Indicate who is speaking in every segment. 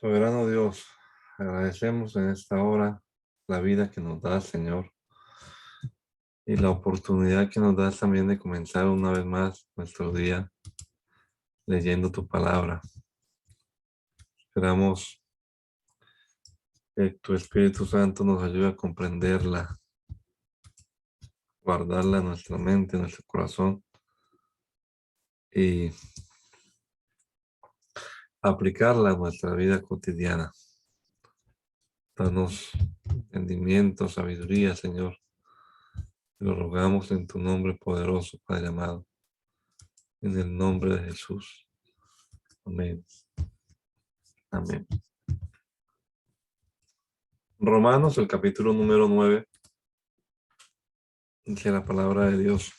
Speaker 1: Soberano Dios, agradecemos en esta hora la vida que nos das, Señor, y la oportunidad que nos das también de comenzar una vez más nuestro día leyendo tu palabra. Esperamos que tu Espíritu Santo nos ayude a comprenderla, guardarla en nuestra mente, en nuestro corazón y aplicarla a nuestra vida cotidiana. Danos entendimiento, sabiduría, Señor. Lo rogamos en tu nombre poderoso, Padre amado, en el nombre de Jesús. Amén. Amén. Romanos, el capítulo número 9, dice la palabra de Dios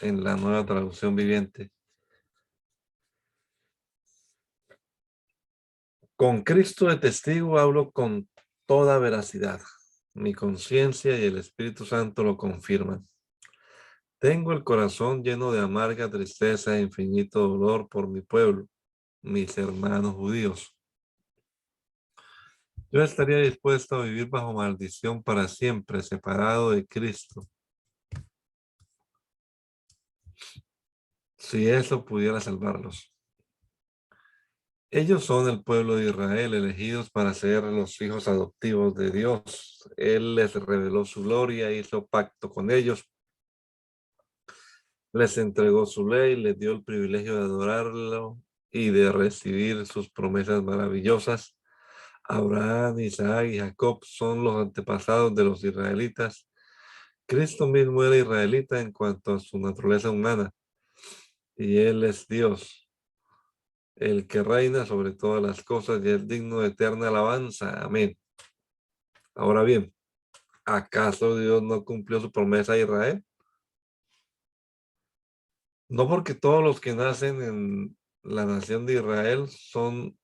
Speaker 1: en la Nueva Traducción Viviente. Con Cristo de testigo hablo con toda veracidad. Mi conciencia y el Espíritu Santo lo confirman. Tengo el corazón lleno de amarga tristeza e infinito dolor por mi pueblo, mis hermanos judíos. Yo estaría dispuesto a vivir bajo maldición para siempre, separado de Cristo, si eso pudiera salvarlos. Ellos son el pueblo de Israel, elegidos para ser los hijos adoptivos de Dios. Él les reveló su gloria, hizo pacto con ellos, les entregó su ley, les dio el privilegio de adorarlo y de recibir sus promesas maravillosas. Abraham, Isaac y Jacob son los antepasados de los israelitas. Cristo mismo era israelita en cuanto a su naturaleza humana, y Él es Dios, el que reina sobre todas las cosas y es digno de eterna alabanza. Amén. Ahora bien, ¿acaso Dios no cumplió su promesa a Israel? No, porque todos los que nacen en la nación de Israel son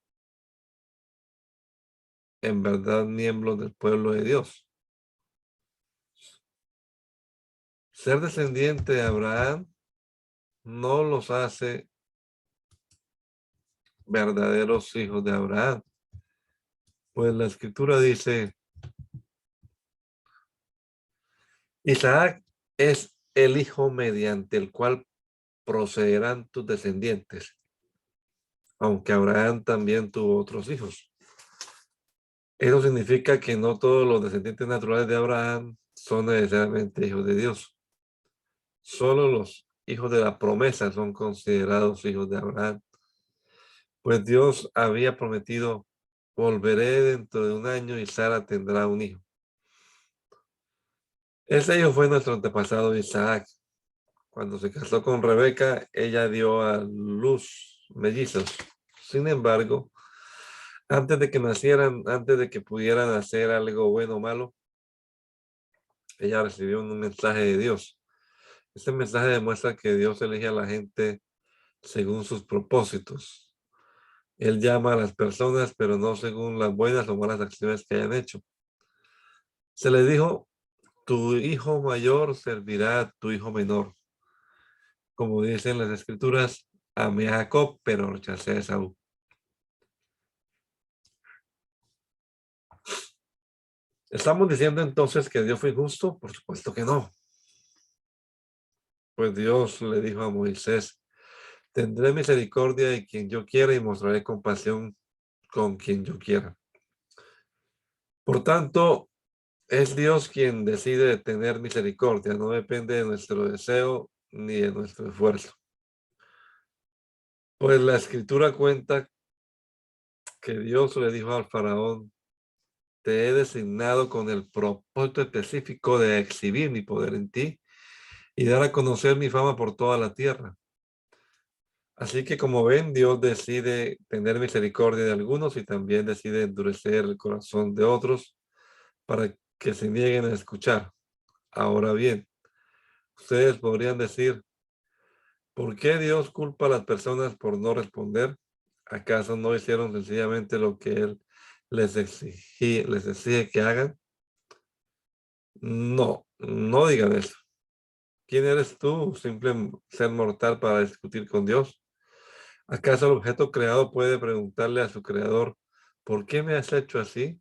Speaker 1: en verdad miembros del pueblo de Dios. Ser descendiente de Abraham no los hace verdaderos hijos de Abraham. Pues la escritura dice, Isaac es el hijo mediante el cual procederán tus descendientes, aunque Abraham también tuvo otros hijos. Eso significa que no todos los descendientes naturales de Abraham son necesariamente hijos de Dios. Solo los hijos de la promesa son considerados hijos de Abraham. Pues Dios había prometido, volveré dentro de un año y Sara tendrá un hijo. Ese hijo fue nuestro antepasado Isaac. Cuando se casó con Rebeca, ella dio a luz mellizos. Sin embargo, antes de que nacieran, antes de que pudieran hacer algo bueno o malo, ella recibió un mensaje de Dios. Este mensaje demuestra que Dios elige a la gente según sus propósitos. Él llama a las personas, pero no según las buenas o malas acciones que hayan hecho. Se le dijo, tu hijo mayor servirá a tu hijo menor. Como dicen las escrituras, amé a Jacob, pero rechacé a Esaú. ¿Estamos diciendo entonces que Dios fue injusto? Por supuesto que no. Pues Dios le dijo a Moisés, tendré misericordia de quien yo quiera y mostraré compasión con quien yo quiera. Por tanto, es Dios quien decide tener misericordia, no depende de nuestro deseo ni de nuestro esfuerzo. Pues la escritura cuenta que Dios le dijo al faraón, te he designado con el propósito específico de exhibir mi poder en ti y dar a conocer mi fama por toda la tierra. Así que como ven, Dios decide tener misericordia de algunos y también decide endurecer el corazón de otros para que se nieguen a escuchar. Ahora bien, ustedes podrían decir, ¿por qué Dios culpa a las personas por no responder? ¿Acaso no hicieron sencillamente lo que Él les exige que hagan? No, no digan eso. ¿Quién eres tú, simple ser mortal, para discutir con Dios? ¿Acaso el objeto creado puede preguntarle a su creador, ¿por qué me has hecho así?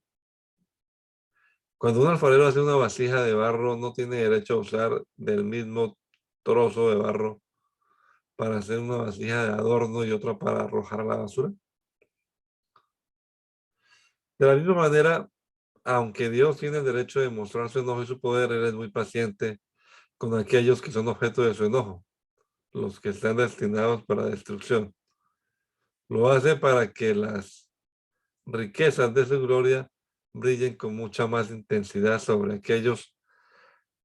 Speaker 1: Cuando un alfarero hace una vasija de barro, no tiene derecho a usar del mismo trozo de barro para hacer una vasija de adorno y otra para arrojar a la basura. De la misma manera, aunque Dios tiene el derecho de mostrar su enojo y su poder, Él es muy paciente con aquellos que son objeto de su enojo, los que están destinados para destrucción. Lo hace para que las riquezas de su gloria brillen con mucha más intensidad sobre aquellos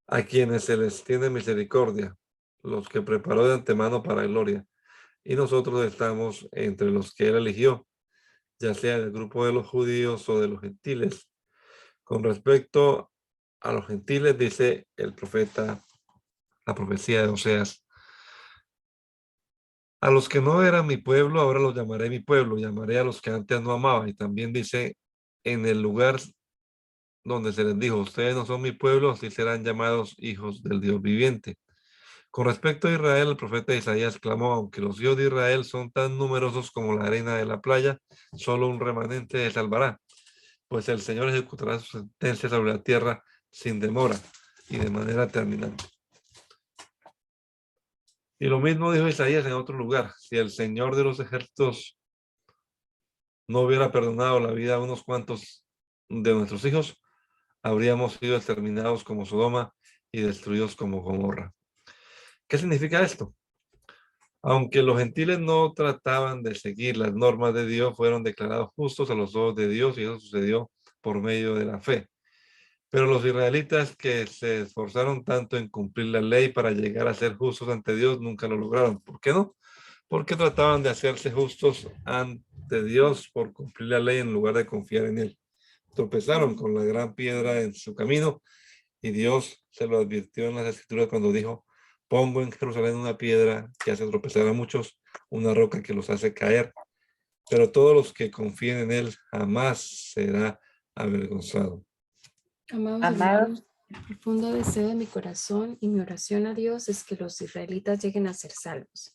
Speaker 1: a quienes se les tiene misericordia, los que preparó de antemano para gloria. Y nosotros estamos entre los que Él eligió, ya sea del grupo de los judíos o de los gentiles. Con respecto a los gentiles, dice el profeta, la profecía de Oseas: a los que no eran mi pueblo, ahora los llamaré mi pueblo, llamaré a los que antes no amaba. Y también dice, en el lugar donde se les dijo, ustedes no son mi pueblo, así serán llamados hijos del Dios viviente. Con respecto a Israel, el profeta Isaías clamó, aunque los hijos de Israel son tan numerosos como la arena de la playa, solo un remanente se salvará, pues el Señor ejecutará su sentencia sobre la tierra sin demora y de manera terminante. Y lo mismo dijo Isaías en otro lugar: si el Señor de los ejércitos no hubiera perdonado la vida a unos cuantos de nuestros hijos, habríamos sido exterminados como Sodoma y destruidos como Gomorra. ¿Qué significa esto? Aunque los gentiles no trataban de seguir las normas de Dios, fueron declarados justos a los ojos de Dios, y eso sucedió por medio de la fe. Pero los israelitas, que se esforzaron tanto en cumplir la ley para llegar a ser justos ante Dios, nunca lo lograron. ¿Por qué no? Porque trataban de hacerse justos ante Dios por cumplir la ley en lugar de confiar en Él. Tropezaron con la gran piedra en su camino, y Dios se lo advirtió en las Escrituras cuando dijo: pongo en Jerusalén una piedra que hace tropezar a muchos, una roca que los hace caer, pero todos los que confíen en Él jamás será avergonzado.
Speaker 2: Amados
Speaker 3: Amados,
Speaker 2: hermanos, el profundo deseo de mi corazón y mi oración a Dios es que los israelitas lleguen a ser salvos.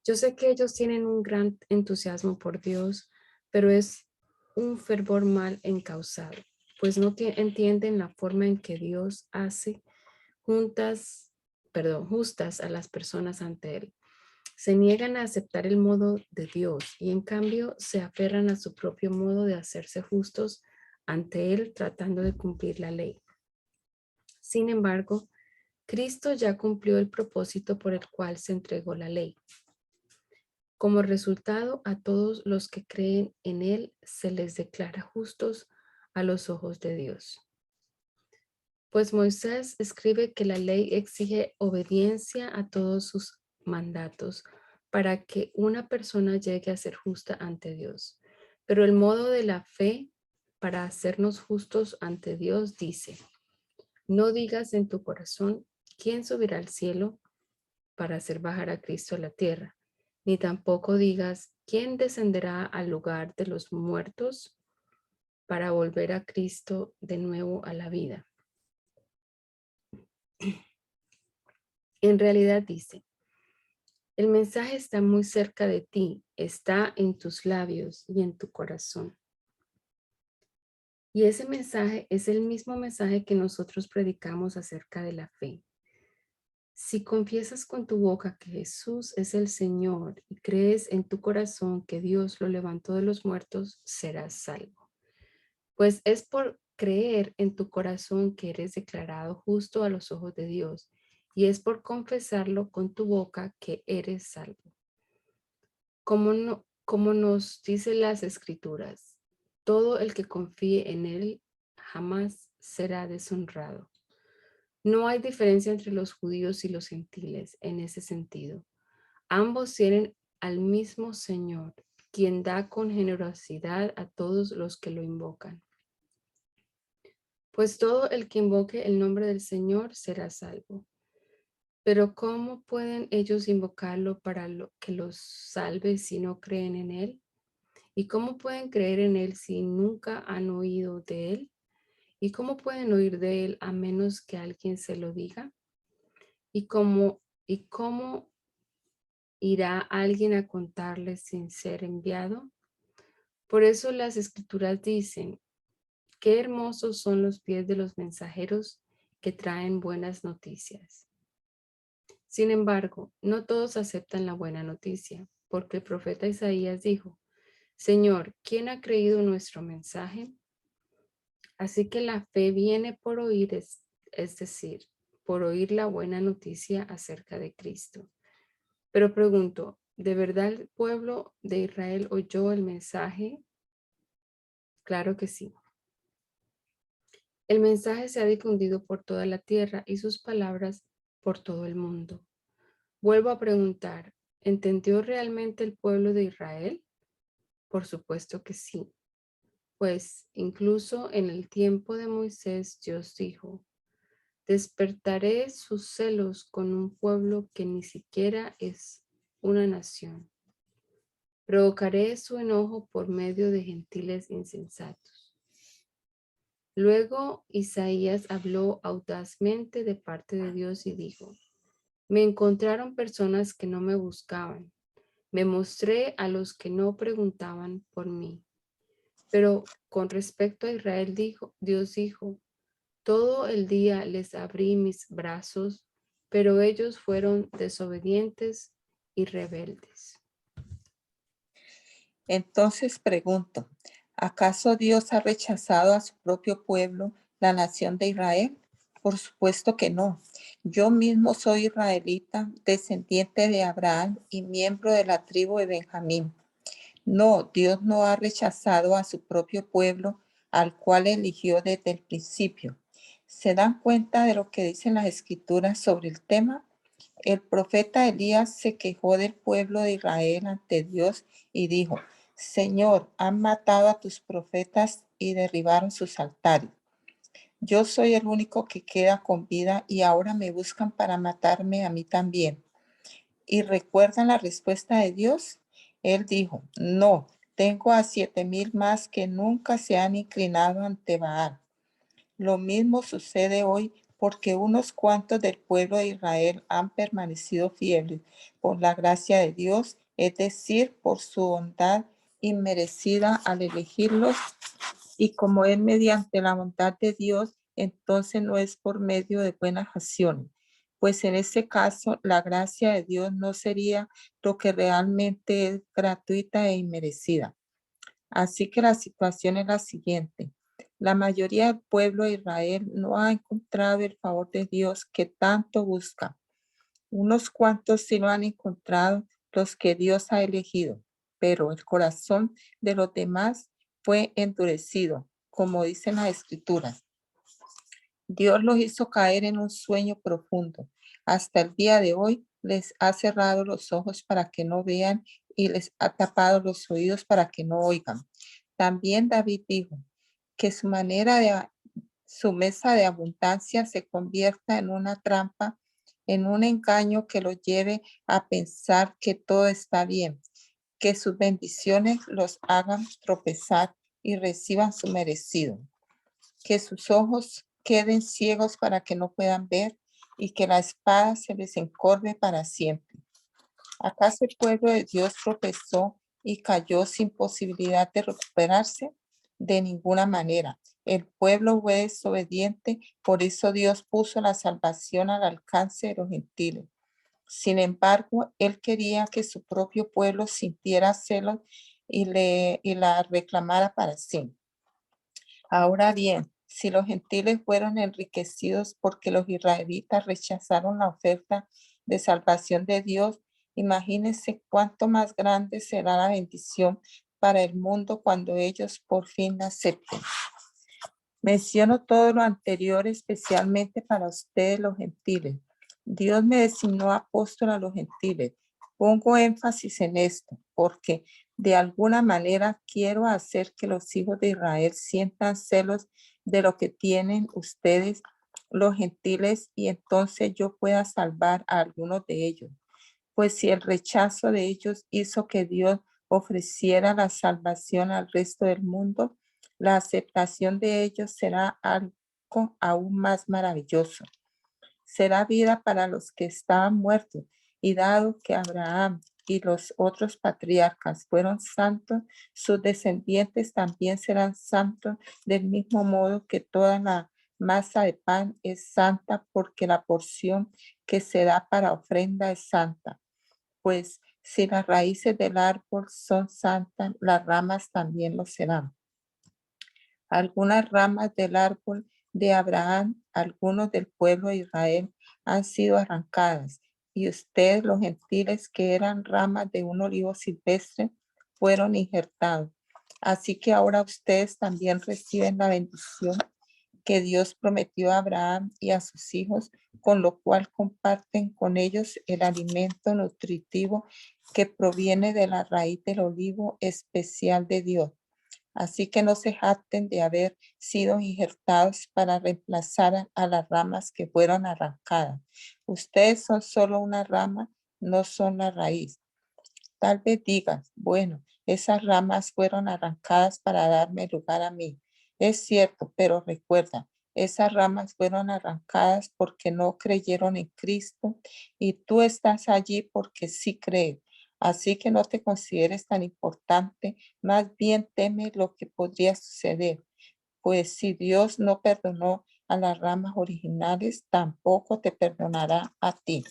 Speaker 2: Yo sé que ellos tienen un gran entusiasmo por Dios, pero es un fervor mal encausado, pues no entienden la forma en que Dios hace justas a las personas ante Él. Se niegan a aceptar el modo de Dios y en cambio se aferran a su propio modo de hacerse justos ante Él, tratando de cumplir la ley. Sin embargo, Cristo ya cumplió el propósito por el cual se entregó la ley. Como resultado, a todos los que creen en Él se les declara justos a los ojos de Dios. Pues Moisés escribe que la ley exige obediencia a todos sus mandatos para que una persona llegue a ser justa ante Dios. Pero el modo de la fe para hacernos justos ante Dios dice: no digas en tu corazón, ¿quién subirá al cielo para hacer bajar a Cristo a la tierra? Ni tampoco digas, ¿quién descenderá al lugar de los muertos para volver a Cristo de nuevo a la vida? En realidad dice, el mensaje está muy cerca de ti, está en tus labios y en tu corazón. Y ese mensaje es el mismo mensaje que nosotros predicamos acerca de la fe. Si confiesas con tu boca que Jesús es el Señor y crees en tu corazón que Dios lo levantó de los muertos, serás salvo. Pues es por creer en tu corazón que eres declarado justo a los ojos de Dios, y es por confesarlo con tu boca que eres salvo. Como nos dicen las Escrituras, todo el que confíe en Él jamás será deshonrado. No hay diferencia entre los judíos y los gentiles en ese sentido. Ambos tienen al mismo Señor, quien da con generosidad a todos los que lo invocan. Pues todo el que invoque el nombre del Señor será salvo. Pero ¿cómo pueden ellos invocarlo para que los salve si no creen en Él? ¿Y cómo pueden creer en Él si nunca han oído de Él? ¿Y cómo pueden oír de Él a menos que alguien se lo diga? ¿Y cómo irá alguien a contarles sin ser enviado? Por eso las escrituras dicen, qué hermosos son los pies de los mensajeros que traen buenas noticias. Sin embargo, no todos aceptan la buena noticia, porque el profeta Isaías dijo, Señor, ¿quién ha creído nuestro mensaje? Así que la fe viene por oír, es decir, por oír la buena noticia acerca de Cristo. Pero pregunto, ¿de verdad el pueblo de Israel oyó el mensaje? Claro que sí. El mensaje se ha difundido por toda la tierra y sus palabras por todo el mundo. Vuelvo a preguntar, ¿entendió realmente el pueblo de Israel? Por supuesto que sí. Pues incluso en el tiempo de Moisés, Dios dijo, despertaré sus celos con un pueblo que ni siquiera es una nación. Provocaré su enojo por medio de gentiles insensatos. Luego Isaías habló audazmente de parte de Dios y dijo, me encontraron personas que no me buscaban. Me mostré a los que no preguntaban por mí. Pero con respecto a Israel, Dios dijo, todo el día les abrí mis brazos, pero ellos fueron desobedientes y rebeldes.
Speaker 3: Entonces pregunto, ¿acaso Dios ha rechazado a su propio pueblo, la nación de Israel? Por supuesto que no. Yo mismo soy israelita, descendiente de Abraham y miembro de la tribu de Benjamín. No, Dios no ha rechazado a su propio pueblo, al cual eligió desde el principio. ¿Se dan cuenta de lo que dicen las escrituras sobre el tema? El profeta Elías se quejó del pueblo de Israel ante Dios y dijo, Señor, han matado a tus profetas y derribaron sus altares. Yo soy el único que queda con vida y ahora me buscan para matarme a mí también. ¿Y recuerdan la respuesta de Dios? Él dijo, no, tengo a 7,000 más que nunca se han inclinado ante Baal. Lo mismo sucede hoy porque unos cuantos del pueblo de Israel han permanecido fieles por la gracia de Dios, es decir, por su bondad inmerecida al elegirlos. Y como es mediante la bondad de Dios, entonces no es por medio de buenas acciones, pues en ese caso la gracia de Dios no sería lo que realmente es gratuita e inmerecida. Así que la situación es la siguiente. La mayoría del pueblo de Israel no ha encontrado el favor de Dios que tanto busca. Unos cuantos sí lo han encontrado, los que Dios ha elegido, pero el corazón de los demás fue endurecido, como dicen las escrituras. Dios los hizo caer en un sueño profundo. Hasta el día de hoy les ha cerrado los ojos para que no vean y les ha tapado los oídos para que no oigan. También David dijo que su mesa de abundancia se convierta en una trampa, en un engaño que los lleve a pensar que todo está bien, que sus bendiciones los hagan tropezar y reciban su merecido, que sus ojos queden ciegos para que no puedan ver y que la espada se les encorve para siempre. ¿Acaso el pueblo de Dios tropezó y cayó sin posibilidad de recuperarse? De ninguna manera. El pueblo fue desobediente, por eso Dios puso la salvación al alcance de los gentiles. Sin embargo, él quería que su propio pueblo sintiera celos y la reclamara para sí. Ahora bien, si los gentiles fueron enriquecidos porque los israelitas rechazaron la oferta de salvación de Dios, imagínense cuánto más grande será la bendición para el mundo cuando ellos por fin la acepten. Menciono todo lo anterior especialmente para ustedes los gentiles. Dios me designó apóstol a los gentiles. Pongo énfasis en esto porque de alguna manera quiero hacer que los hijos de Israel sientan celos de lo que tienen ustedes los gentiles y entonces yo pueda salvar a algunos de ellos. Pues si el rechazo de ellos hizo que Dios ofreciera la salvación al resto del mundo, la aceptación de ellos será algo aún más maravilloso. Será vida para los que estaban muertos. Y dado que Abraham, y los otros patriarcas fueron santos, sus descendientes también serán santos, del mismo modo que toda la masa de pan es santa, porque la porción que se da para ofrenda es santa. Pues si las raíces del árbol son santas, las ramas también lo serán. Algunas ramas del árbol de Abraham, algunos del pueblo de Israel, han sido arrancadas, y ustedes, los gentiles, que eran ramas de un olivo silvestre, fueron injertados. Así que ahora ustedes también reciben la bendición que Dios prometió a Abraham y a sus hijos, con lo cual comparten con ellos el alimento nutritivo que proviene de la raíz del olivo especial de Dios. Así que no se jacten de haber sido injertados para reemplazar a las ramas que fueron arrancadas. Ustedes son solo una rama, no son la raíz. Tal vez digas, bueno, esas ramas fueron arrancadas para darme lugar a mí. Es cierto, pero recuerda, esas ramas fueron arrancadas porque no creyeron en Cristo, y tú estás allí porque sí crees. Así que no te consideres tan importante, más bien teme lo que podría suceder. Pues si Dios no perdonó a las ramas originales, tampoco te perdonará a ti.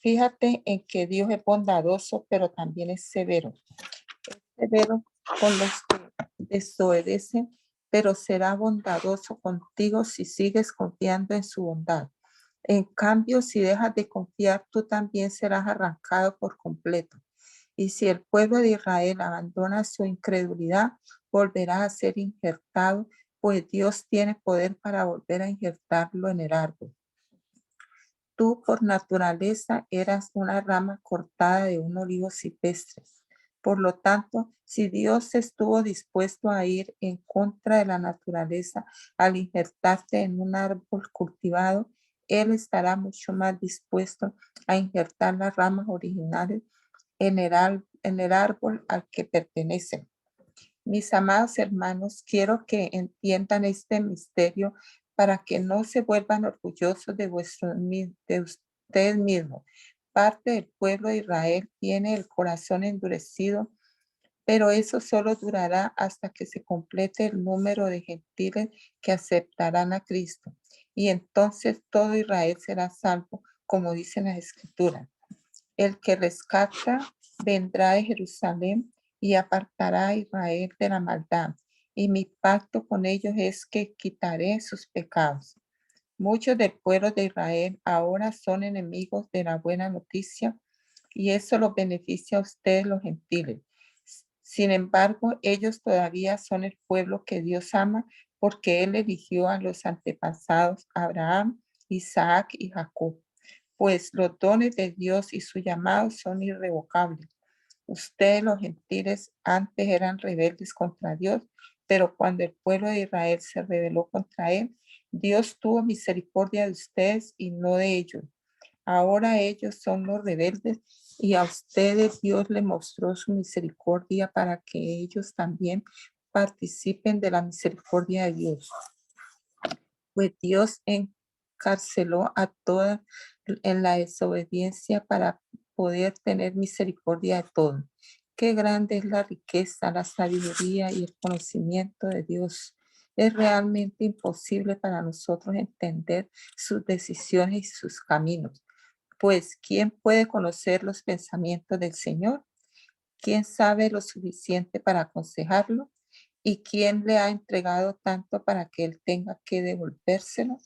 Speaker 3: Fíjate en que Dios es bondadoso, pero también es severo. Es severo con los que desobedecen, pero será bondadoso contigo si sigues confiando en su bondad. En cambio, si dejas de confiar, tú también serás arrancado por completo. Y si el pueblo de Israel abandona su incredulidad, volverá a ser injertado, pues Dios tiene poder para volver a injertarlo en el árbol. Tú por naturaleza eras una rama cortada de un olivo silvestre. Por lo tanto, si Dios estuvo dispuesto a ir en contra de la naturaleza al injertarte en un árbol cultivado, Él estará mucho más dispuesto a injertar las ramas originales en el árbol al que pertenecen. Mis amados hermanos, quiero que entiendan este misterio para que no se vuelvan orgullosos de ustedes mismos. Parte del pueblo de Israel tiene el corazón endurecido, pero eso solo durará hasta que se complete el número de gentiles que aceptarán a Cristo. Y entonces todo Israel será salvo, como dicen las Escrituras. El que rescata vendrá de Jerusalén y apartará a Israel de la maldad. Y mi pacto con ellos es que quitaré sus pecados. Muchos del pueblo de Israel ahora son enemigos de la buena noticia, y eso los beneficia a ustedes, los gentiles. Sin embargo, ellos todavía son el pueblo que Dios ama, porque Él eligió a los antepasados Abraham, Isaac y Jacob. Pues los dones de Dios y su llamado son irrevocables. Ustedes, los gentiles, antes eran rebeldes contra Dios, pero cuando el pueblo de Israel se rebeló contra él, Dios tuvo misericordia de ustedes y no de ellos. Ahora ellos son los rebeldes, y a ustedes Dios les mostró su misericordia para que ellos también participen de la misericordia de Dios. Pues Dios encarceló a todos en la desobediencia para poder tener misericordia de todos. Qué grande es la riqueza, la sabiduría y el conocimiento de Dios. Es realmente imposible para nosotros entender sus decisiones y sus caminos. Pues, ¿quién puede conocer los pensamientos del Señor? ¿Quién sabe lo suficiente para aconsejarlo? ¿Y quién le ha entregado tanto para que él tenga que devolvérselo?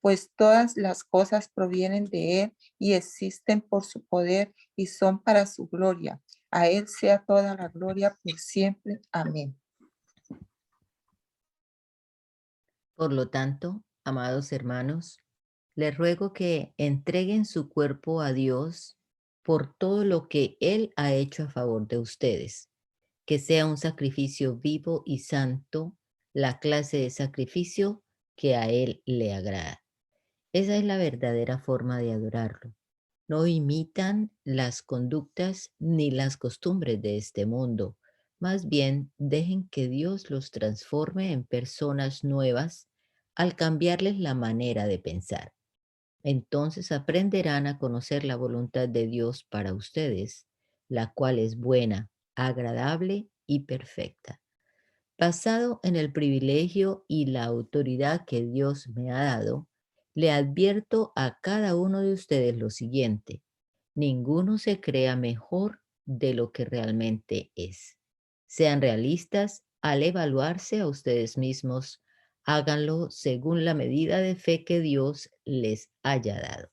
Speaker 3: Pues todas las cosas provienen de él y existen por su poder y son para su gloria. A él sea toda la gloria por siempre. Amén.
Speaker 4: Por lo tanto, amados hermanos, les ruego que entreguen su cuerpo a Dios por todo lo que Él ha hecho a favor de ustedes, que sea un sacrificio vivo y santo, la clase de sacrificio que a Él le agrada. Esa es la verdadera forma de adorarlo. No imitan las conductas ni las costumbres de este mundo. Más bien, dejen que Dios los transforme en personas nuevas al cambiarles la manera de pensar. Entonces aprenderán a conocer la voluntad de Dios para ustedes, la cual es buena, agradable y perfecta. Basado en el privilegio y la autoridad que Dios me ha dado, le advierto a cada uno de ustedes lo siguiente: ninguno se crea mejor de lo que realmente es. Sean realistas al evaluarse a ustedes mismos. Háganlo según la medida de fe que Dios les haya dado.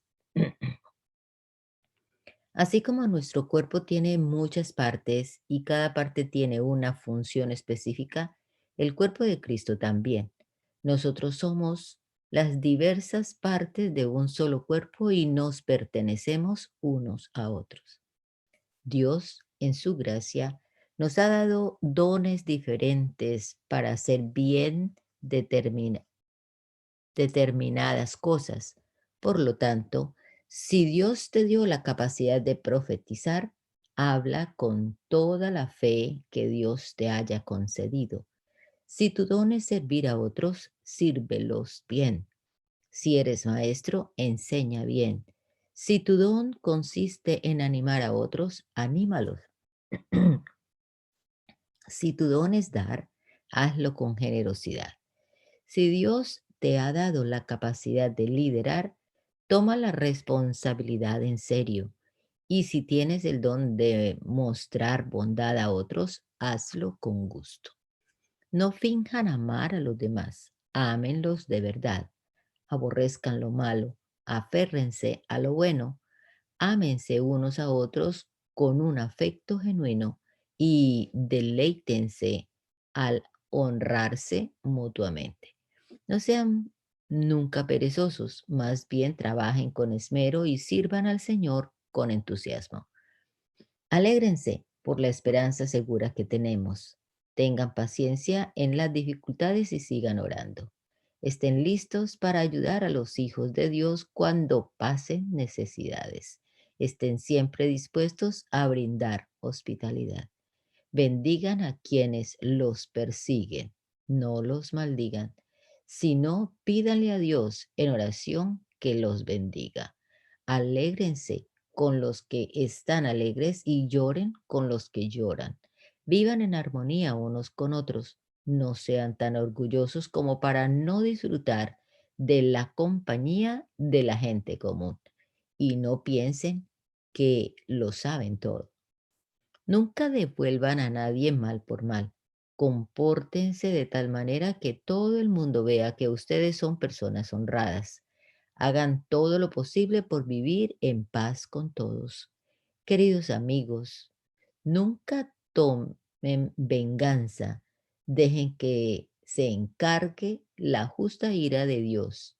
Speaker 4: Así como nuestro cuerpo tiene muchas partes y cada parte tiene una función específica, el cuerpo de Cristo también. Nosotros somos las diversas partes de un solo cuerpo y nos pertenecemos unos a otros. Dios, en su gracia, nos ha dado dones diferentes para hacer bien determinadas cosas. Por lo tanto, si Dios te dio la capacidad de profetizar, habla con toda la fe que Dios te haya concedido. Si tu don es servir a otros, sírvelos bien. Si eres maestro, enseña bien. Si tu don consiste en animar a otros, anímalos. Si tu don es dar, hazlo con generosidad. Si Dios te ha dado la capacidad de liderar, toma la responsabilidad en serio. Y si tienes el don de mostrar bondad a otros, hazlo con gusto. No finjan amar a los demás, ámenlos de verdad. Aborrezcan lo malo, aférrense a lo bueno, ámense unos a otros con un afecto genuino y deleítense al honrarse mutuamente. No sean nunca perezosos, más bien trabajen con esmero y sirvan al Señor con entusiasmo. Alégrense por la esperanza segura que tenemos. Tengan paciencia en las dificultades y sigan orando. Estén listos para ayudar a los hijos de Dios cuando pasen necesidades. Estén siempre dispuestos a brindar hospitalidad. Bendigan a quienes los persiguen, no los maldigan, sino pídanle a Dios en oración que los bendiga. Alégrense con los que están alegres y lloren con los que lloran. Vivan en armonía unos con otros. No sean tan orgullosos como para no disfrutar de la compañía de la gente común y no piensen que lo saben todo. Nunca devuelvan a nadie mal por mal. Compórtense de tal manera que todo el mundo vea que ustedes son personas honradas. Hagan todo lo posible por vivir en paz con todos. Queridos amigos, nunca tomen venganza. Dejen que se encargue la justa ira de Dios,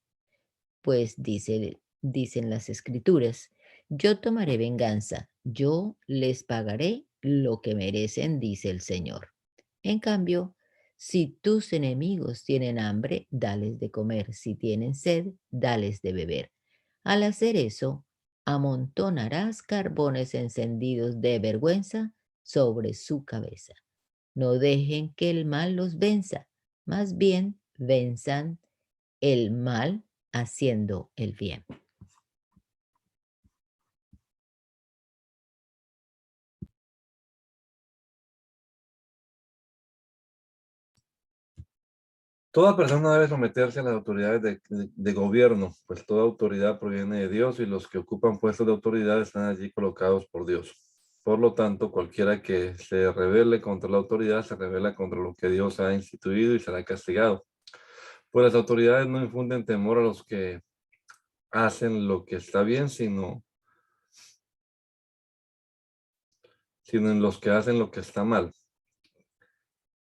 Speaker 4: pues dicen las escrituras: yo tomaré venganza, yo les pagaré lo que merecen, dice el Señor. En cambio, si tus enemigos tienen hambre, dales de comer; si tienen sed, dales de beber. Al hacer eso, amontonarás carbones encendidos de vergüenza sobre su cabeza. No dejen que el mal los venza, más bien venzan el mal haciendo el bien.
Speaker 1: Toda persona debe someterse a las autoridades de gobierno, pues toda autoridad proviene de Dios y los que ocupan puestos de autoridad están allí colocados por Dios. Por lo tanto, cualquiera que se rebele contra la autoridad se rebela contra lo que Dios ha instituido y será castigado. Pues las autoridades no infunden temor a los que hacen lo que está bien, sino en los que hacen lo que está mal.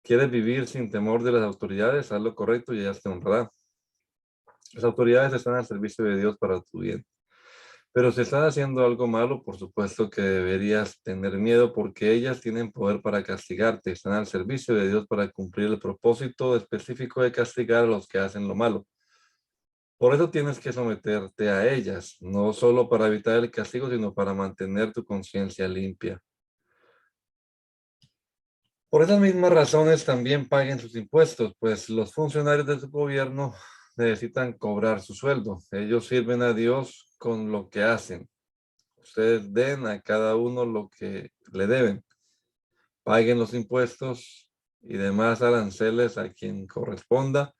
Speaker 1: ¿Quieres vivir sin temor de las autoridades? Haz lo correcto y ellas te honrarán. Las autoridades están al servicio de Dios para tu bien. Pero si estás haciendo algo malo, por supuesto que deberías tener miedo, porque ellas tienen poder para castigarte. Están al servicio de Dios para cumplir el propósito específico de castigar a los que hacen lo malo. Por eso tienes que someterte a ellas, no solo para evitar el castigo, sino para mantener tu conciencia limpia. Por esas mismas razones también paguen sus impuestos, pues los funcionarios de su gobierno necesitan cobrar su sueldo. Ellos sirven a Dios con lo que hacen. Ustedes den a cada uno lo que le deben. Paguen los impuestos y demás aranceles a quien corresponda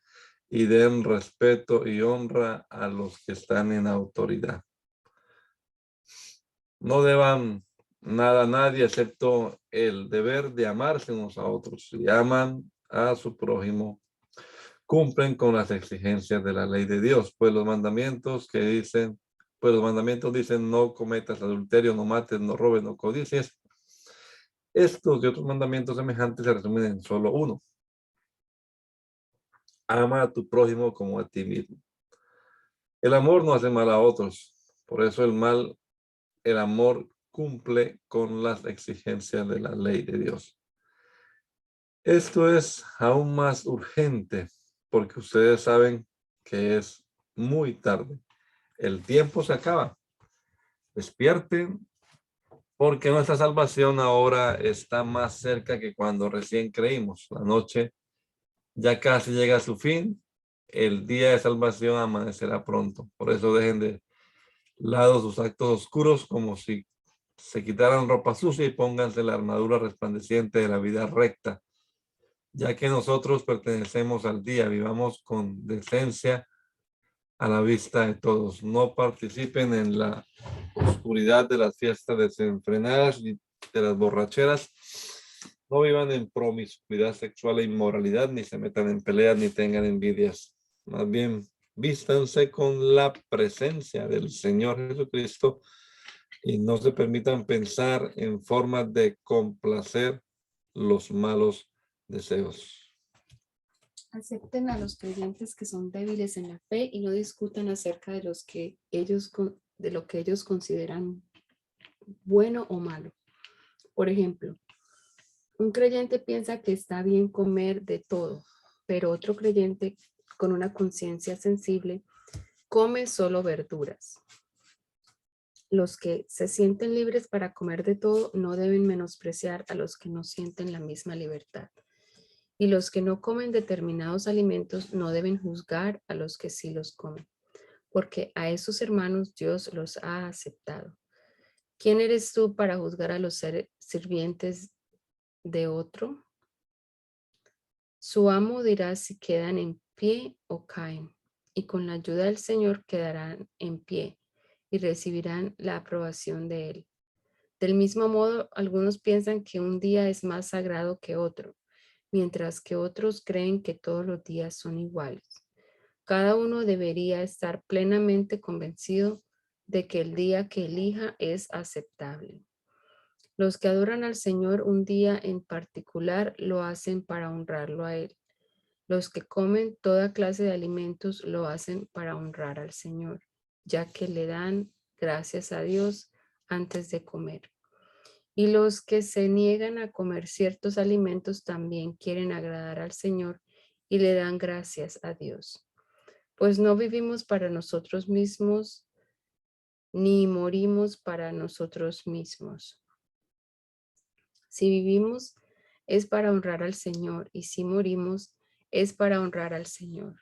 Speaker 1: y den respeto y honra a los que están en autoridad. No deban nada a nadie excepto el deber de amarse unos a otros. Si aman a su prójimo, cumplen con las exigencias de la ley de Dios, pues los mandamientos dicen, no cometas adulterio, no mates, no robes, no codicies. Estos y otros mandamientos semejantes se resumen en solo uno: ama a tu prójimo como a ti mismo. El amor no hace mal a otros, por eso el amor cumple con las exigencias de la ley de Dios. Esto es aún más urgente porque ustedes saben que es muy tarde. El tiempo se acaba. Despierten, porque nuestra salvación ahora está más cerca que cuando recién creímos. La noche ya casi llega a su fin. El día de salvación amanecerá pronto. Por eso dejen de lado sus actos oscuros, como si se quitaran ropa sucia, y pónganse la armadura resplandeciente de la vida recta. Ya que nosotros pertenecemos al día, vivamos con decencia a la vista de todos. No participen en la oscuridad de las fiestas desenfrenadas y de las borracheras. No vivan en promiscuidad sexual e inmoralidad, ni se metan en peleas, ni tengan envidias. Más bien, vístanse con la presencia del Señor Jesucristo y no se permitan pensar en formas de complacer los malos deseos.
Speaker 2: Acepten a los creyentes que son débiles en la fe y no discutan acerca de lo que ellos consideran bueno o malo. Por ejemplo, un creyente piensa que está bien comer de todo, pero otro creyente con una conciencia sensible come solo verduras. Los que se sienten libres para comer de todo no deben menospreciar a los que no sienten la misma libertad. Y los que no comen determinados alimentos no deben juzgar a los que sí los comen, porque a esos hermanos Dios los ha aceptado. ¿Quién eres tú para juzgar a los sirvientes de otro? Su amo dirá si quedan en pie o caen, y con la ayuda del Señor quedarán en pie y recibirán la aprobación de Él. Del mismo modo, algunos piensan que un día es más sagrado que otro, mientras que otros creen que todos los días son iguales. Cada uno debería estar plenamente convencido de que el día que elija es aceptable. Los que adoran al Señor un día en particular lo hacen para honrarlo a Él. Los que comen toda clase de alimentos lo hacen para honrar al Señor, ya que le dan gracias a Dios antes de comer. Y los que se niegan a comer ciertos alimentos también quieren agradar al Señor y le dan gracias a Dios. Pues no vivimos para nosotros mismos, ni morimos para nosotros mismos. Si vivimos, es para honrar al Señor, y si morimos, es para honrar al Señor.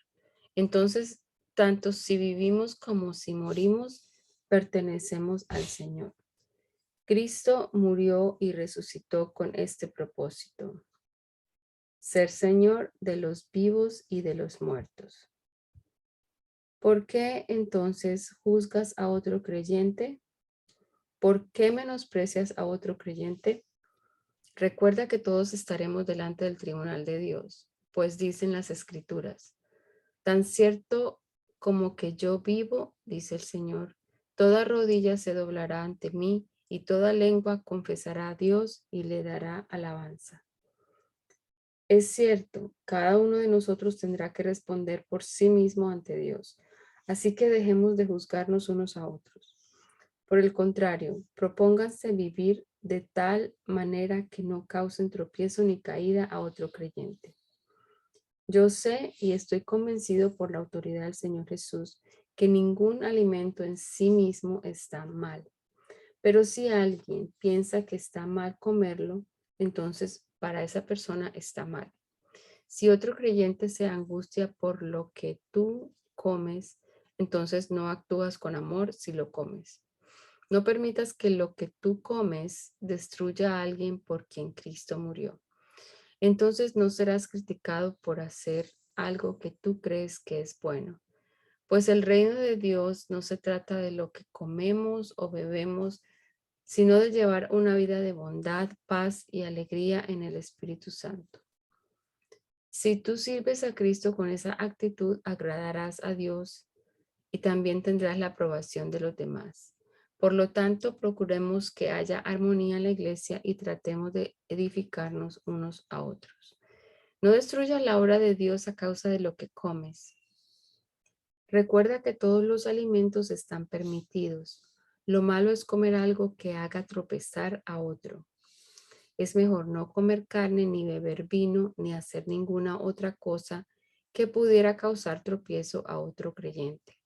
Speaker 2: Entonces, tanto si vivimos como si morimos, pertenecemos al Señor. Cristo murió y resucitó con este propósito: ser Señor de los vivos y de los muertos. ¿Por qué entonces juzgas a otro creyente? ¿Por qué menosprecias a otro creyente? Recuerda que todos estaremos delante del tribunal de Dios, pues dicen las Escrituras: tan cierto como que yo vivo, dice el Señor, toda rodilla se doblará ante mí y toda lengua confesará a Dios y le dará alabanza. Es cierto, cada uno de nosotros tendrá que responder por sí mismo ante Dios, así que dejemos de juzgarnos unos a otros. Por el contrario, propónganse vivir de tal manera que no causen tropiezo ni caída a otro creyente. Yo sé y estoy convencido por la autoridad del Señor Jesús que ningún alimento en sí mismo está mal. Pero si alguien piensa que está mal comerlo, entonces para esa persona está mal. Si otro creyente se angustia por lo que tú comes, entonces no actúas con amor si lo comes. No permitas que lo que tú comes destruya a alguien por quien Cristo murió. Entonces no serás criticado por hacer algo que tú crees que es bueno. Pues el reino de Dios no se trata de lo que comemos o bebemos, sino de llevar una vida de bondad, paz y alegría en el Espíritu Santo. Si tú sirves a Cristo con esa actitud, agradarás a Dios y también tendrás la aprobación de los demás. Por lo tanto, procuremos que haya armonía en la iglesia y tratemos de edificarnos unos a otros. No destruyas la obra de Dios a causa de lo que comes. Recuerda que todos los alimentos están permitidos. Lo malo es comer algo que haga tropezar a otro. Es mejor no comer carne, ni beber vino, ni hacer ninguna otra cosa que pudiera causar tropiezo a otro creyente.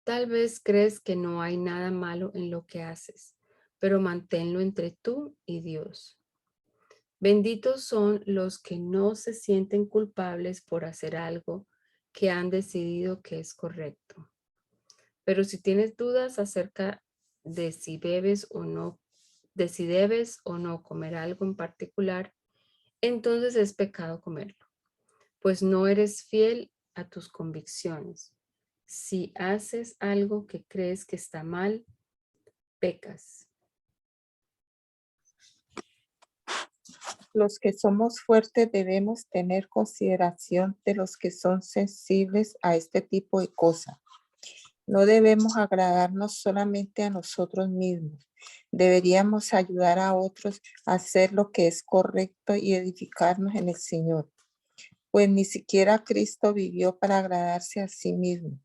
Speaker 2: Tal vez crees que no hay nada malo en lo que haces, pero manténlo entre tú y Dios. Benditos son los que no se sienten culpables por hacer algo que han decidido que es correcto. Pero si tienes dudas acerca de si debes o no comer algo en particular, entonces es pecado comerlo, pues no eres fiel a tus convicciones. Si haces algo que crees que está mal, pecas.
Speaker 3: Los que somos fuertes debemos tener consideración de los que son sensibles a este tipo de cosas. No debemos agradarnos solamente a nosotros mismos. Deberíamos ayudar a otros a hacer lo que es correcto y edificarnos en el Señor. Pues ni siquiera Cristo vivió para agradarse a sí mismo.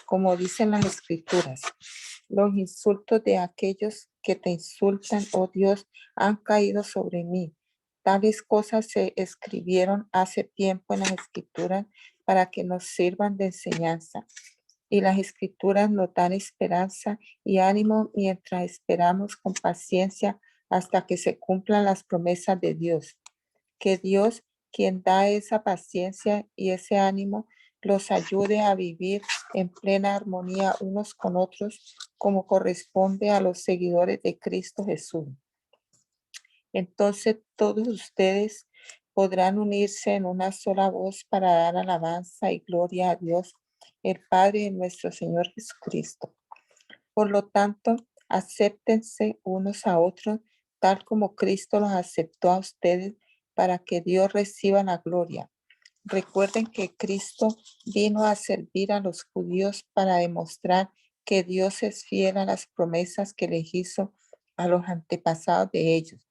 Speaker 3: Como dicen las Escrituras, los insultos de aquellos que te insultan, oh Dios, han caído sobre mí. Tales cosas se escribieron hace tiempo en las Escrituras para que nos sirvan de enseñanza. Y las Escrituras nos dan esperanza y ánimo mientras esperamos con paciencia hasta que se cumplan las promesas de Dios. Que Dios, quien da esa paciencia y ese ánimo, los ayude a vivir en plena armonía unos con otros, como corresponde a los seguidores de Cristo Jesús. Entonces todos ustedes podrán unirse en una sola voz para dar alabanza y gloria a Dios, el Padre de nuestro Señor Jesucristo. Por lo tanto, acéptense unos a otros, tal como Cristo los aceptó a ustedes, para que Dios reciba la gloria. Recuerden que Cristo vino a servir a los judíos para demostrar que Dios es fiel a las promesas que les hizo a los antepasados de ellos.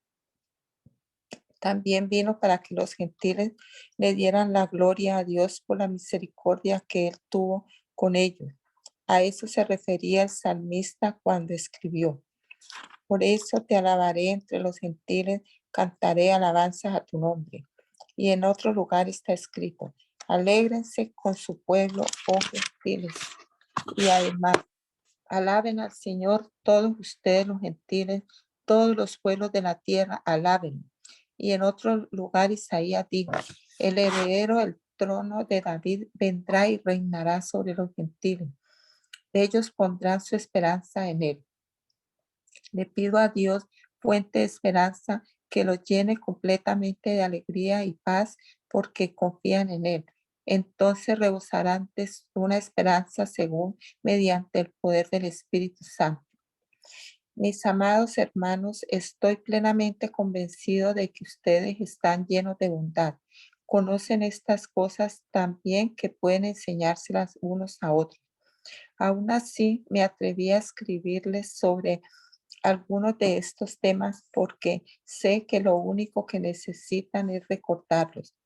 Speaker 3: También vino para que los gentiles le dieran la gloria a Dios por la misericordia que Él tuvo con ellos. A eso se refería el salmista cuando escribió: por eso te alabaré entre los gentiles, cantaré alabanzas a tu nombre. Y en otro lugar está escrito: alégrense con su pueblo, oh gentiles. Y además, alaben al Señor todos ustedes los gentiles, todos los pueblos de la tierra, alaben. Y en otro lugar Isaías dijo: el heredero del trono de David vendrá y reinará sobre los gentiles. Ellos pondrán su esperanza en él. Le pido a Dios, fuente de esperanza, que los llene completamente de alegría y paz porque confían en Él. Entonces rebosarán de una esperanza según mediante el poder del Espíritu Santo. Mis amados hermanos, estoy plenamente convencido de que ustedes están llenos de bondad. Conocen estas cosas tan bien que pueden enseñárselas unos a otros. Aún así, me atreví a escribirles sobre algunos de estos temas porque sé que lo único que necesitan es recordarlos,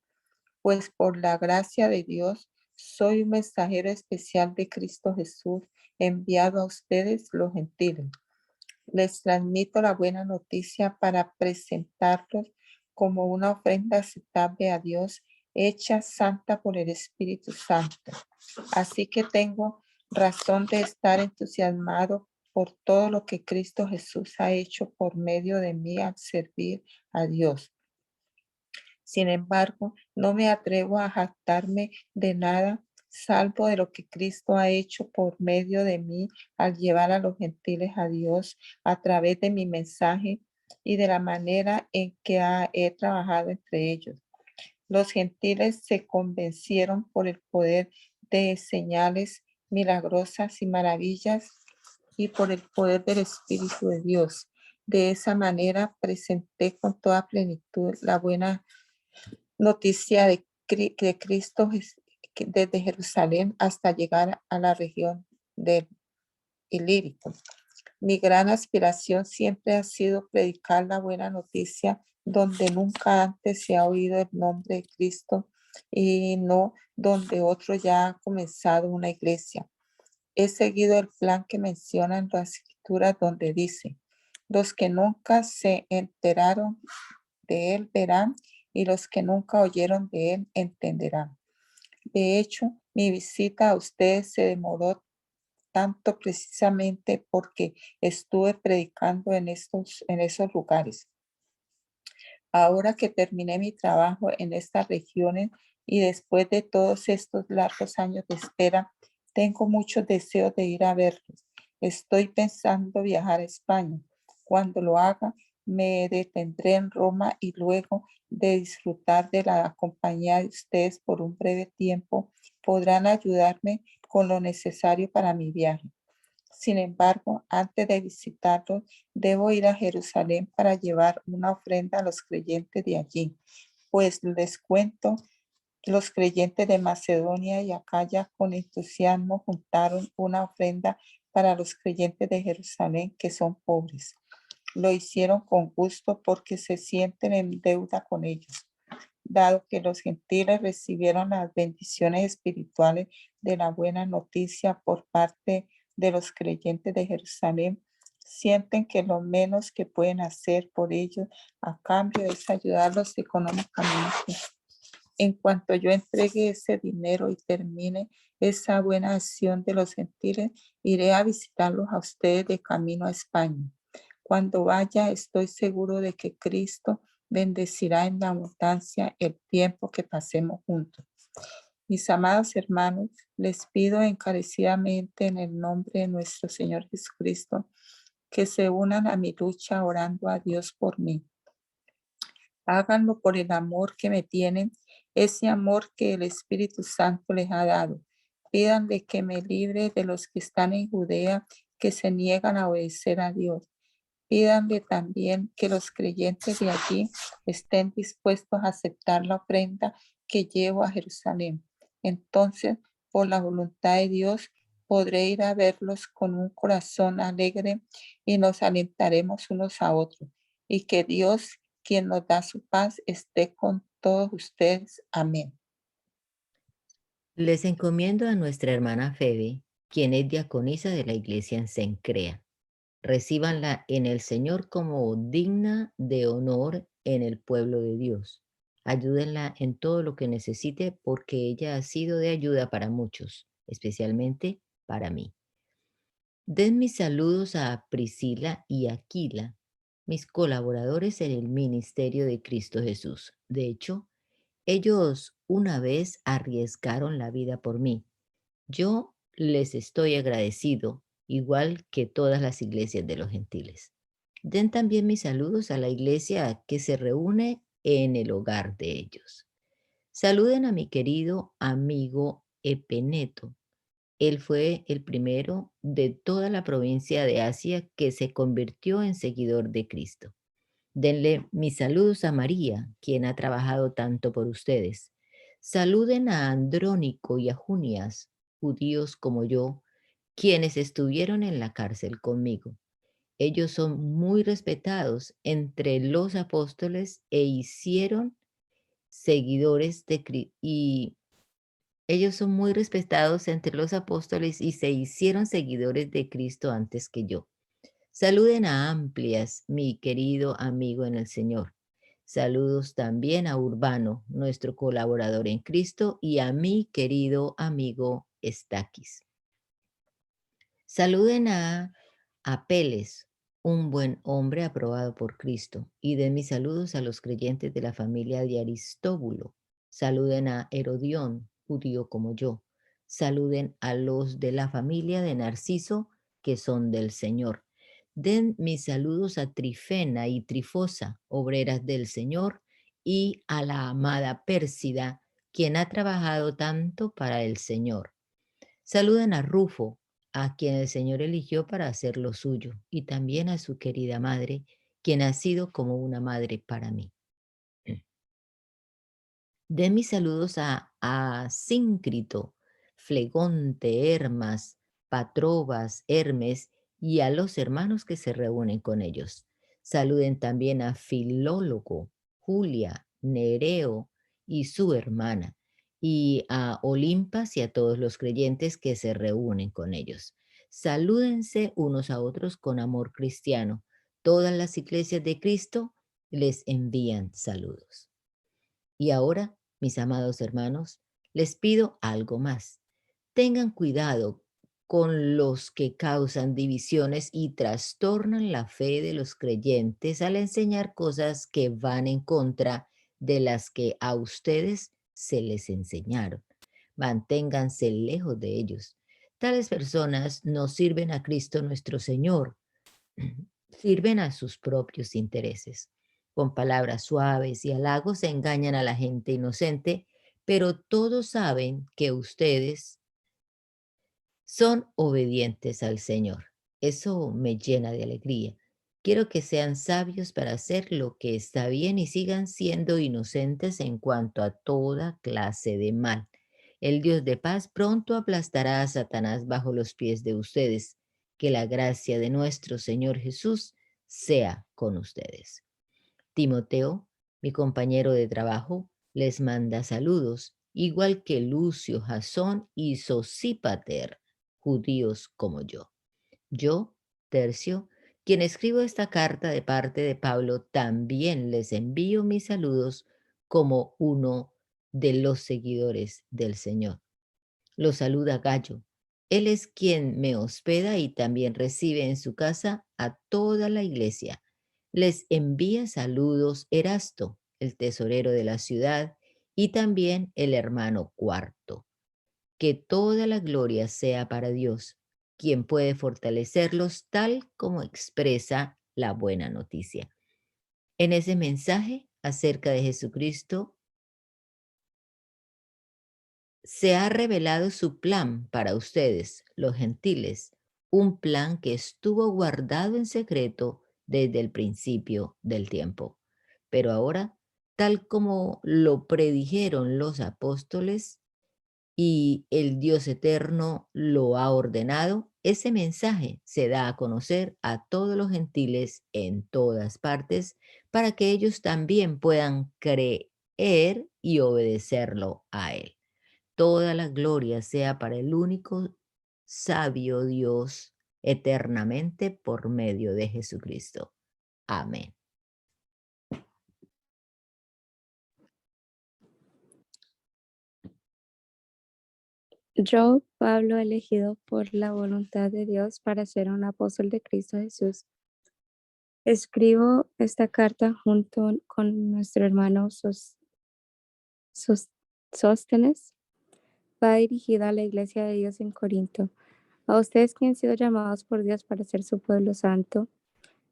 Speaker 3: pues por la gracia de Dios soy un mensajero especial de Cristo Jesús enviado a ustedes los gentiles. Les transmito la buena noticia para presentarlos como una ofrenda aceptable a Dios, hecha santa por el Espíritu Santo. Así que tengo razón de estar entusiasmado por todo lo que Cristo Jesús ha hecho por medio de mí al servir a Dios. Sin embargo, no me atrevo a jactarme de nada, salvo de lo que Cristo ha hecho por medio de mí al llevar a los gentiles a Dios a través de mi mensaje y de la manera en que he trabajado entre ellos. Los gentiles se convencieron por el poder de señales milagrosas y maravillas y por el poder del Espíritu de Dios. De esa manera presenté con toda plenitud la buena noticia de Cristo desde Jerusalén hasta llegar a la región del Ilírico. Mi gran aspiración siempre ha sido predicar la buena noticia donde nunca antes se ha oído el nombre de Cristo y no donde otro ya ha comenzado una iglesia. He seguido el plan que mencionan las escrituras donde dice, los que nunca se enteraron de él verán y los que nunca oyeron de él entenderán. De hecho, mi visita a ustedes se demoró tanto precisamente porque estuve predicando en esos lugares. Ahora que terminé mi trabajo en estas regiones y después de todos estos largos años de espera, tengo muchos deseos de ir a verlos. Estoy pensando viajar a España. Cuando lo haga, me detendré en Roma y luego de disfrutar de la compañía de ustedes por un breve tiempo, podrán ayudarme con lo necesario para mi viaje. Sin embargo, antes de visitarlos, debo ir a Jerusalén para llevar una ofrenda a los creyentes de allí, pues les cuento, los creyentes de Macedonia y Acaya con entusiasmo juntaron una ofrenda para los creyentes de Jerusalén que son pobres. Lo hicieron con gusto porque se sienten en deuda con ellos. Dado que los gentiles recibieron las bendiciones espirituales de la buena noticia por parte de los creyentes de Jerusalén, sienten que lo menos que pueden hacer por ellos a cambio es ayudarlos económicamente. En cuanto yo entregue ese dinero y termine esa buena acción de los gentiles, iré a visitarlos a ustedes de camino a España. Cuando vaya, estoy seguro de que Cristo bendecirá en la abundancia el tiempo que pasemos juntos. Mis amados hermanos, les pido encarecidamente en el nombre de nuestro Señor Jesucristo que se unan a mi lucha orando a Dios por mí. Háganlo por el amor que me tienen, ese amor que el Espíritu Santo les ha dado. Pídanle que me libre de los que están en Judea, que se niegan a obedecer a Dios. Pídanle también que los creyentes de allí estén dispuestos a aceptar la ofrenda que llevo a Jerusalén. Entonces, por la voluntad de Dios, podré ir a verlos con un corazón alegre y nos alentaremos unos a otros. Y que Dios, quien nos da su paz, esté con todos ustedes. Amén.
Speaker 4: Les encomiendo a nuestra hermana Febe, quien es diaconisa de la iglesia en Cencrea. Recíbanla en el Señor como digna de honor en el pueblo de Dios. Ayúdenla en todo lo que necesite porque ella ha sido de ayuda para muchos, especialmente para mí. Den mis saludos a Priscila y Aquila, mis colaboradores en el ministerio de Cristo Jesús. De hecho, ellos una vez arriesgaron la vida por mí. Yo les estoy agradecido, igual que todas las iglesias de los gentiles. Den también mis saludos a la iglesia que se reúne en el hogar de ellos. Saluden a mi querido amigo Epeneto. Él fue el primero de toda la provincia de Asia que se convirtió en seguidor de Cristo. Denle mis saludos a María, quien ha trabajado tanto por ustedes. Saluden a Andrónico y a Junias, judíos como yo, quienes estuvieron en la cárcel conmigo. Ellos son muy respetados entre los apóstoles e hicieron seguidores de y ellos son muy respetados entre los apóstoles y se hicieron seguidores de Cristo antes que yo. Saluden a Amplias, mi querido amigo en el Señor. Saludos también a Urbano, nuestro colaborador en Cristo, y a mi querido amigo Estaquis. Saluden a Apeles, un buen hombre aprobado por Cristo, y den mis saludos a los creyentes de la familia de Aristóbulo. Saluden a Herodión, judío como yo. saluden a los de la familia de Narciso, que son del Señor. Den mis saludos a Trifena y Trifosa, obreras del Señor, y a la amada Pérsida, quien ha trabajado tanto para el Señor. Saluden a Rufo, a quien el Señor eligió para hacer lo suyo, y también a su querida madre, quien ha sido como una madre para mí. Den mis saludos a Síncrito, Flegonte, Hermas, Patrobas, Hermes y a los hermanos que se reúnen con ellos. Saluden también a Filólogo, Julia, Nereo y su hermana, y a Olimpas y a todos los creyentes que se reúnen con ellos. Salúdense unos a otros con amor cristiano. Todas las iglesias de Cristo les envían saludos. Y ahora, mis amados hermanos, les pido algo más. Tengan cuidado con los que causan divisiones y trastornan la fe de los creyentes al enseñar cosas que van en contra de las que a ustedes se les enseñaron. Manténganse lejos de ellos. Tales personas no sirven a Cristo nuestro Señor, sirven a sus propios intereses. Con palabras suaves y halagos se engañan a la gente inocente, pero todos saben que ustedes son obedientes al Señor. Eso me llena de alegría. Quiero que sean sabios para hacer lo que está bien y sigan siendo inocentes en cuanto a toda clase de mal. El Dios de paz pronto aplastará a Satanás bajo los pies de ustedes. Que la gracia de nuestro Señor Jesús sea con ustedes. Timoteo, mi compañero de trabajo, les manda saludos, igual que Lucio, Jasón y Sosípater, judíos como yo. Yo, Tercio, quien escribo esta carta de parte de Pablo, también les envío mis saludos como uno de los seguidores del Señor. Lo saluda Gallo. Él es quien me hospeda y también recibe en su casa a toda la iglesia. Les envía saludos Erasto, el tesorero de la ciudad, y también el hermano Cuarto. Que toda la gloria sea para Dios, quien puede fortalecerlos tal como expresa la buena noticia. En ese mensaje acerca de Jesucristo, se ha revelado su plan para ustedes, los gentiles, un plan que estuvo guardado en secreto desde el principio del tiempo. Pero ahora, tal como lo predijeron los apóstoles y el Dios eterno lo ha ordenado, ese mensaje se da a conocer a todos los gentiles en todas partes para que ellos también puedan creer y obedecerlo a él. Toda la gloria sea para el único sabio Dios eternamente por medio de Jesucristo. Amén.
Speaker 5: Yo, Pablo, elegido por la voluntad de Dios para ser un apóstol de Cristo Jesús, escribo esta carta junto con nuestro hermano Sóstenes. Va dirigida a la iglesia de Dios en Corinto. A ustedes que han sido llamados por Dios para ser su pueblo santo,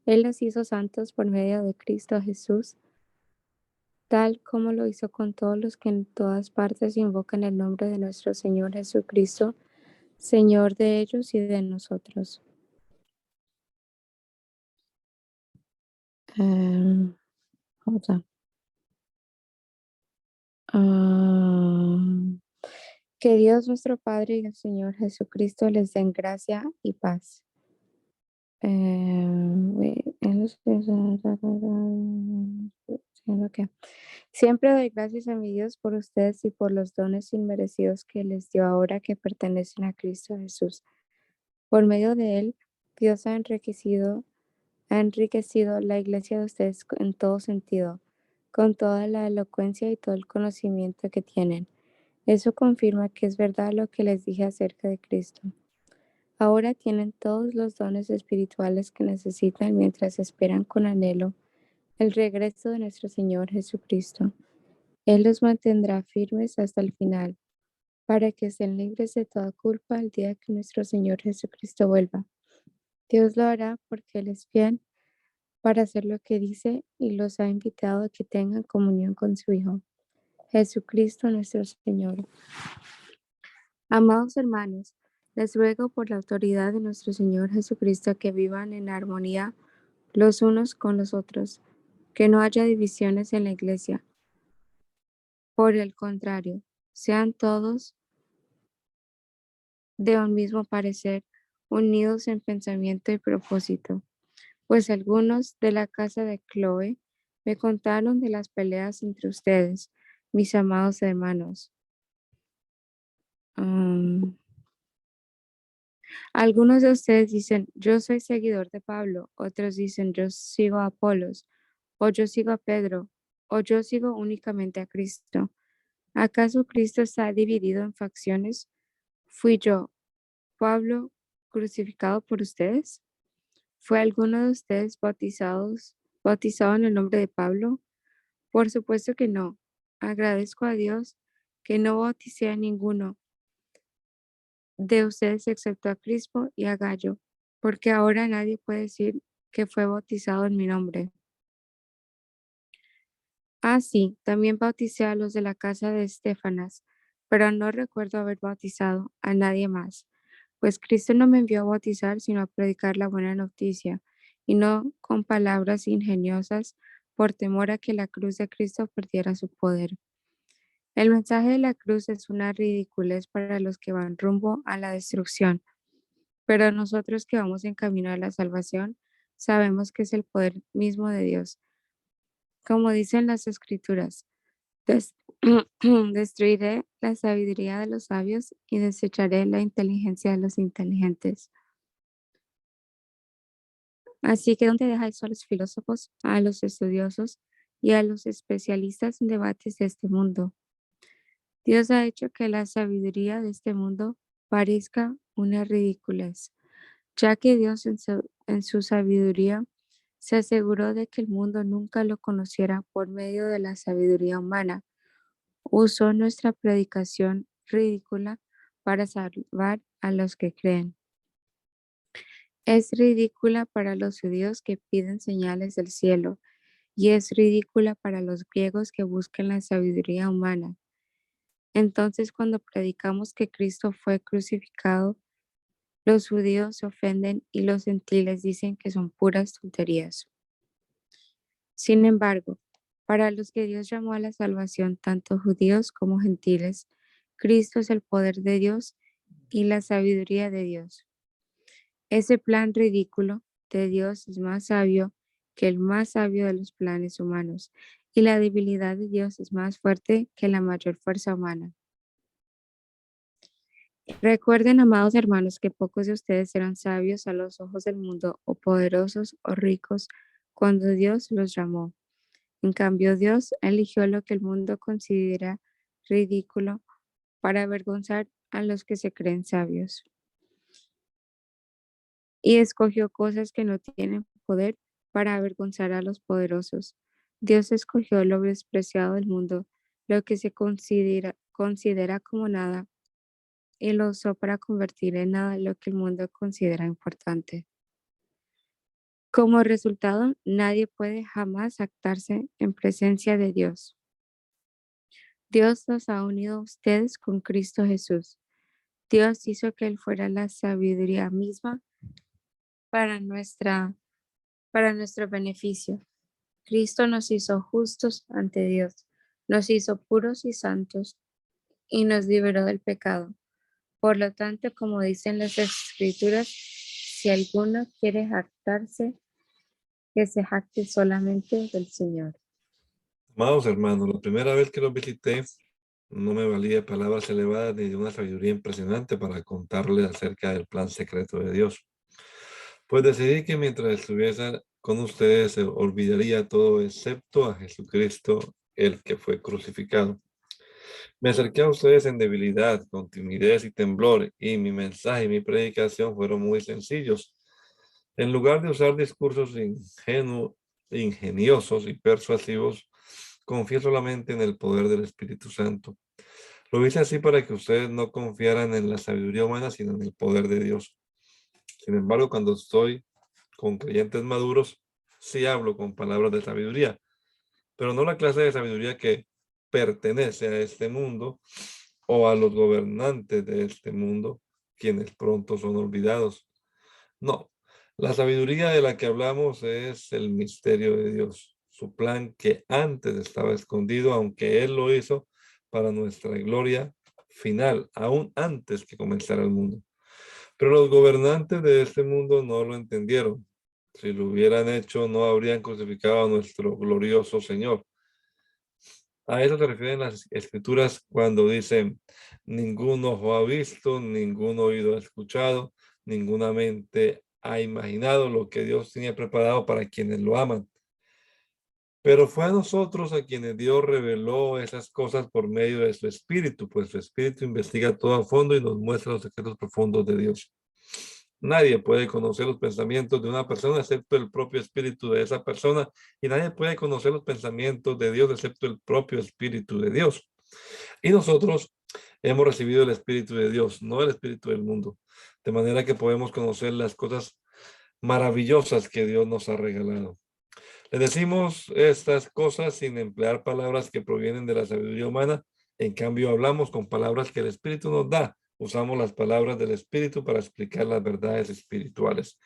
Speaker 5: Él los hizo santos por medio de Cristo Jesús, tal como lo hizo con todos los que en todas partes invocan el nombre de nuestro Señor Jesucristo, Señor de ellos y de nosotros. Hold on. Que Dios nuestro Padre y el Señor Jesucristo les den gracia y paz. Siempre doy gracias a mi Dios por ustedes y por los dones inmerecidos que les dio ahora que pertenecen a Cristo Jesús. Por medio de él, Dios ha enriquecido la iglesia de ustedes en todo sentido, con toda la elocuencia y todo el conocimiento que tienen. Eso confirma que es verdad lo que les dije acerca de Cristo. Ahora tienen todos los dones espirituales que necesitan mientras esperan con anhelo el regreso de nuestro Señor Jesucristo. Él los mantendrá firmes hasta el final. para que estén libres de toda culpa el día que nuestro Señor Jesucristo vuelva. Dios lo hará porque Él es fiel para hacer lo que dice y los ha invitado a que tengan comunión con su Hijo, Jesucristo nuestro Señor. Amados hermanos, les ruego por la autoridad de nuestro Señor Jesucristo que vivan en armonía los unos con los otros, que no haya divisiones en la iglesia. Por el contrario, sean todos de un mismo parecer, unidos en pensamiento y propósito. Pues algunos de la casa de Chloe me contaron de las peleas entre ustedes, mis amados hermanos. Algunos de ustedes dicen, yo soy seguidor de Pablo, otros dicen, yo sigo a Apolos, o yo sigo a Pedro, o yo sigo únicamente a Cristo. ¿Acaso Cristo está dividido en facciones? ¿Fui yo, Pablo, crucificado por ustedes? ¿Fue alguno de ustedes bautizado en el nombre de Pablo? Por supuesto que no. Agradezco a Dios que no bauticé a ninguno de ustedes excepto a Crispo y a Gallo, porque ahora nadie puede decir que fue bautizado en mi nombre. Ah, sí, también bauticé a los de la casa de Estefanas, pero no recuerdo haber bautizado a nadie más, pues Cristo no me envió a bautizar, sino a predicar la buena noticia, y no con palabras ingeniosas, por temor a que la cruz de Cristo perdiera su poder. El mensaje de la cruz es una ridiculez para los que van rumbo a la destrucción, pero nosotros que vamos en camino a la salvación, sabemos que es el poder mismo de Dios. Como dicen las escrituras, des- destruiré la sabiduría de los sabios y desecharé la inteligencia de los inteligentes. Así que ¿dónde deja eso a los filósofos, a los estudiosos y a los especialistas en debates de este mundo? Dios ha hecho que la sabiduría de este mundo parezca una ridiculez, ya que Dios en su sabiduría se aseguró de que el mundo nunca lo conociera por medio de la sabiduría humana. Usó nuestra predicación ridícula para salvar a los que creen. Es ridícula para los judíos que piden señales del cielo y es ridícula para los griegos que buscan la sabiduría humana. Entonces, cuando predicamos que Cristo fue crucificado, los judíos se ofenden y los gentiles dicen que son puras tonterías. Sin embargo, para los que Dios llamó a la salvación, tanto judíos como gentiles, Cristo es el poder de Dios y la sabiduría de Dios. Ese plan ridículo de Dios es más sabio que el más sabio de los planes humanos, y la debilidad de Dios es más fuerte que la mayor fuerza humana. Recuerden, amados hermanos, que pocos de ustedes eran sabios a los ojos del mundo, o poderosos o ricos, cuando Dios los llamó. En cambio, Dios eligió lo que el mundo considera ridículo para avergonzar a los que se creen sabios. Y escogió cosas que no tienen poder para avergonzar a los poderosos. Dios escogió lo despreciado del mundo, lo que se considera como nada, y lo usó para convertir en nada lo que el mundo considera importante. Como resultado, nadie puede jamás actarse en presencia de Dios. Dios los ha unido a ustedes con Cristo Jesús. Dios hizo que Él fuera la sabiduría misma para nuestro beneficio. Cristo nos hizo justos ante Dios, nos hizo puros y santos y nos liberó del pecado. Por lo tanto, como dicen las Escrituras, si alguno quiere jactarse, que se jacte solamente del Señor.
Speaker 1: Amados hermanos, la primera vez que los visité, no me valía palabras elevadas ni de una sabiduría impresionante para contarles acerca del plan secreto de Dios. Pues decidí que mientras estuviese con ustedes se olvidaría todo excepto a Jesucristo, el que fue crucificado. Me acerqué a ustedes en debilidad, con timidez y temblor, y mi mensaje y mi predicación fueron muy sencillos. En lugar de usar discursos ingeniosos y persuasivos, confié solamente en el poder del Espíritu Santo. Lo hice así para que ustedes no confiaran en la sabiduría humana, sino en el poder de Dios. Sin embargo, cuando estoy con creyentes maduros, sí hablo con palabras de sabiduría, pero no la clase de sabiduría que pertenece a este mundo o a los gobernantes de este mundo, quienes pronto son olvidados. No, la sabiduría de la que hablamos es el misterio de Dios, su plan que antes estaba escondido, aunque Él lo hizo para nuestra gloria final, aún antes que comenzara el mundo. Pero los gobernantes de este mundo no lo entendieron. Si lo hubieran hecho, no habrían crucificado a nuestro glorioso Señor. A eso se refieren las escrituras cuando dicen, ningún ojo ha visto, ningún oído ha escuchado, ninguna mente ha imaginado lo que Dios tenía preparado para quienes lo aman. Pero fue a nosotros a quienes Dios reveló esas cosas por medio de su Espíritu, pues su Espíritu investiga todo a fondo y nos muestra los secretos profundos de Dios. Nadie puede conocer los pensamientos de una persona excepto el propio espíritu de esa persona, y nadie puede conocer los pensamientos de Dios excepto el propio espíritu de Dios. Y nosotros hemos recibido el espíritu de Dios, no el espíritu del mundo, de manera que podemos conocer las cosas maravillosas que Dios nos ha regalado. Le decimos estas cosas sin emplear palabras que provienen de la sabiduría humana. En cambio, hablamos con palabras que el Espíritu nos da. Usamos las palabras del Espíritu para explicar las verdades espirituales.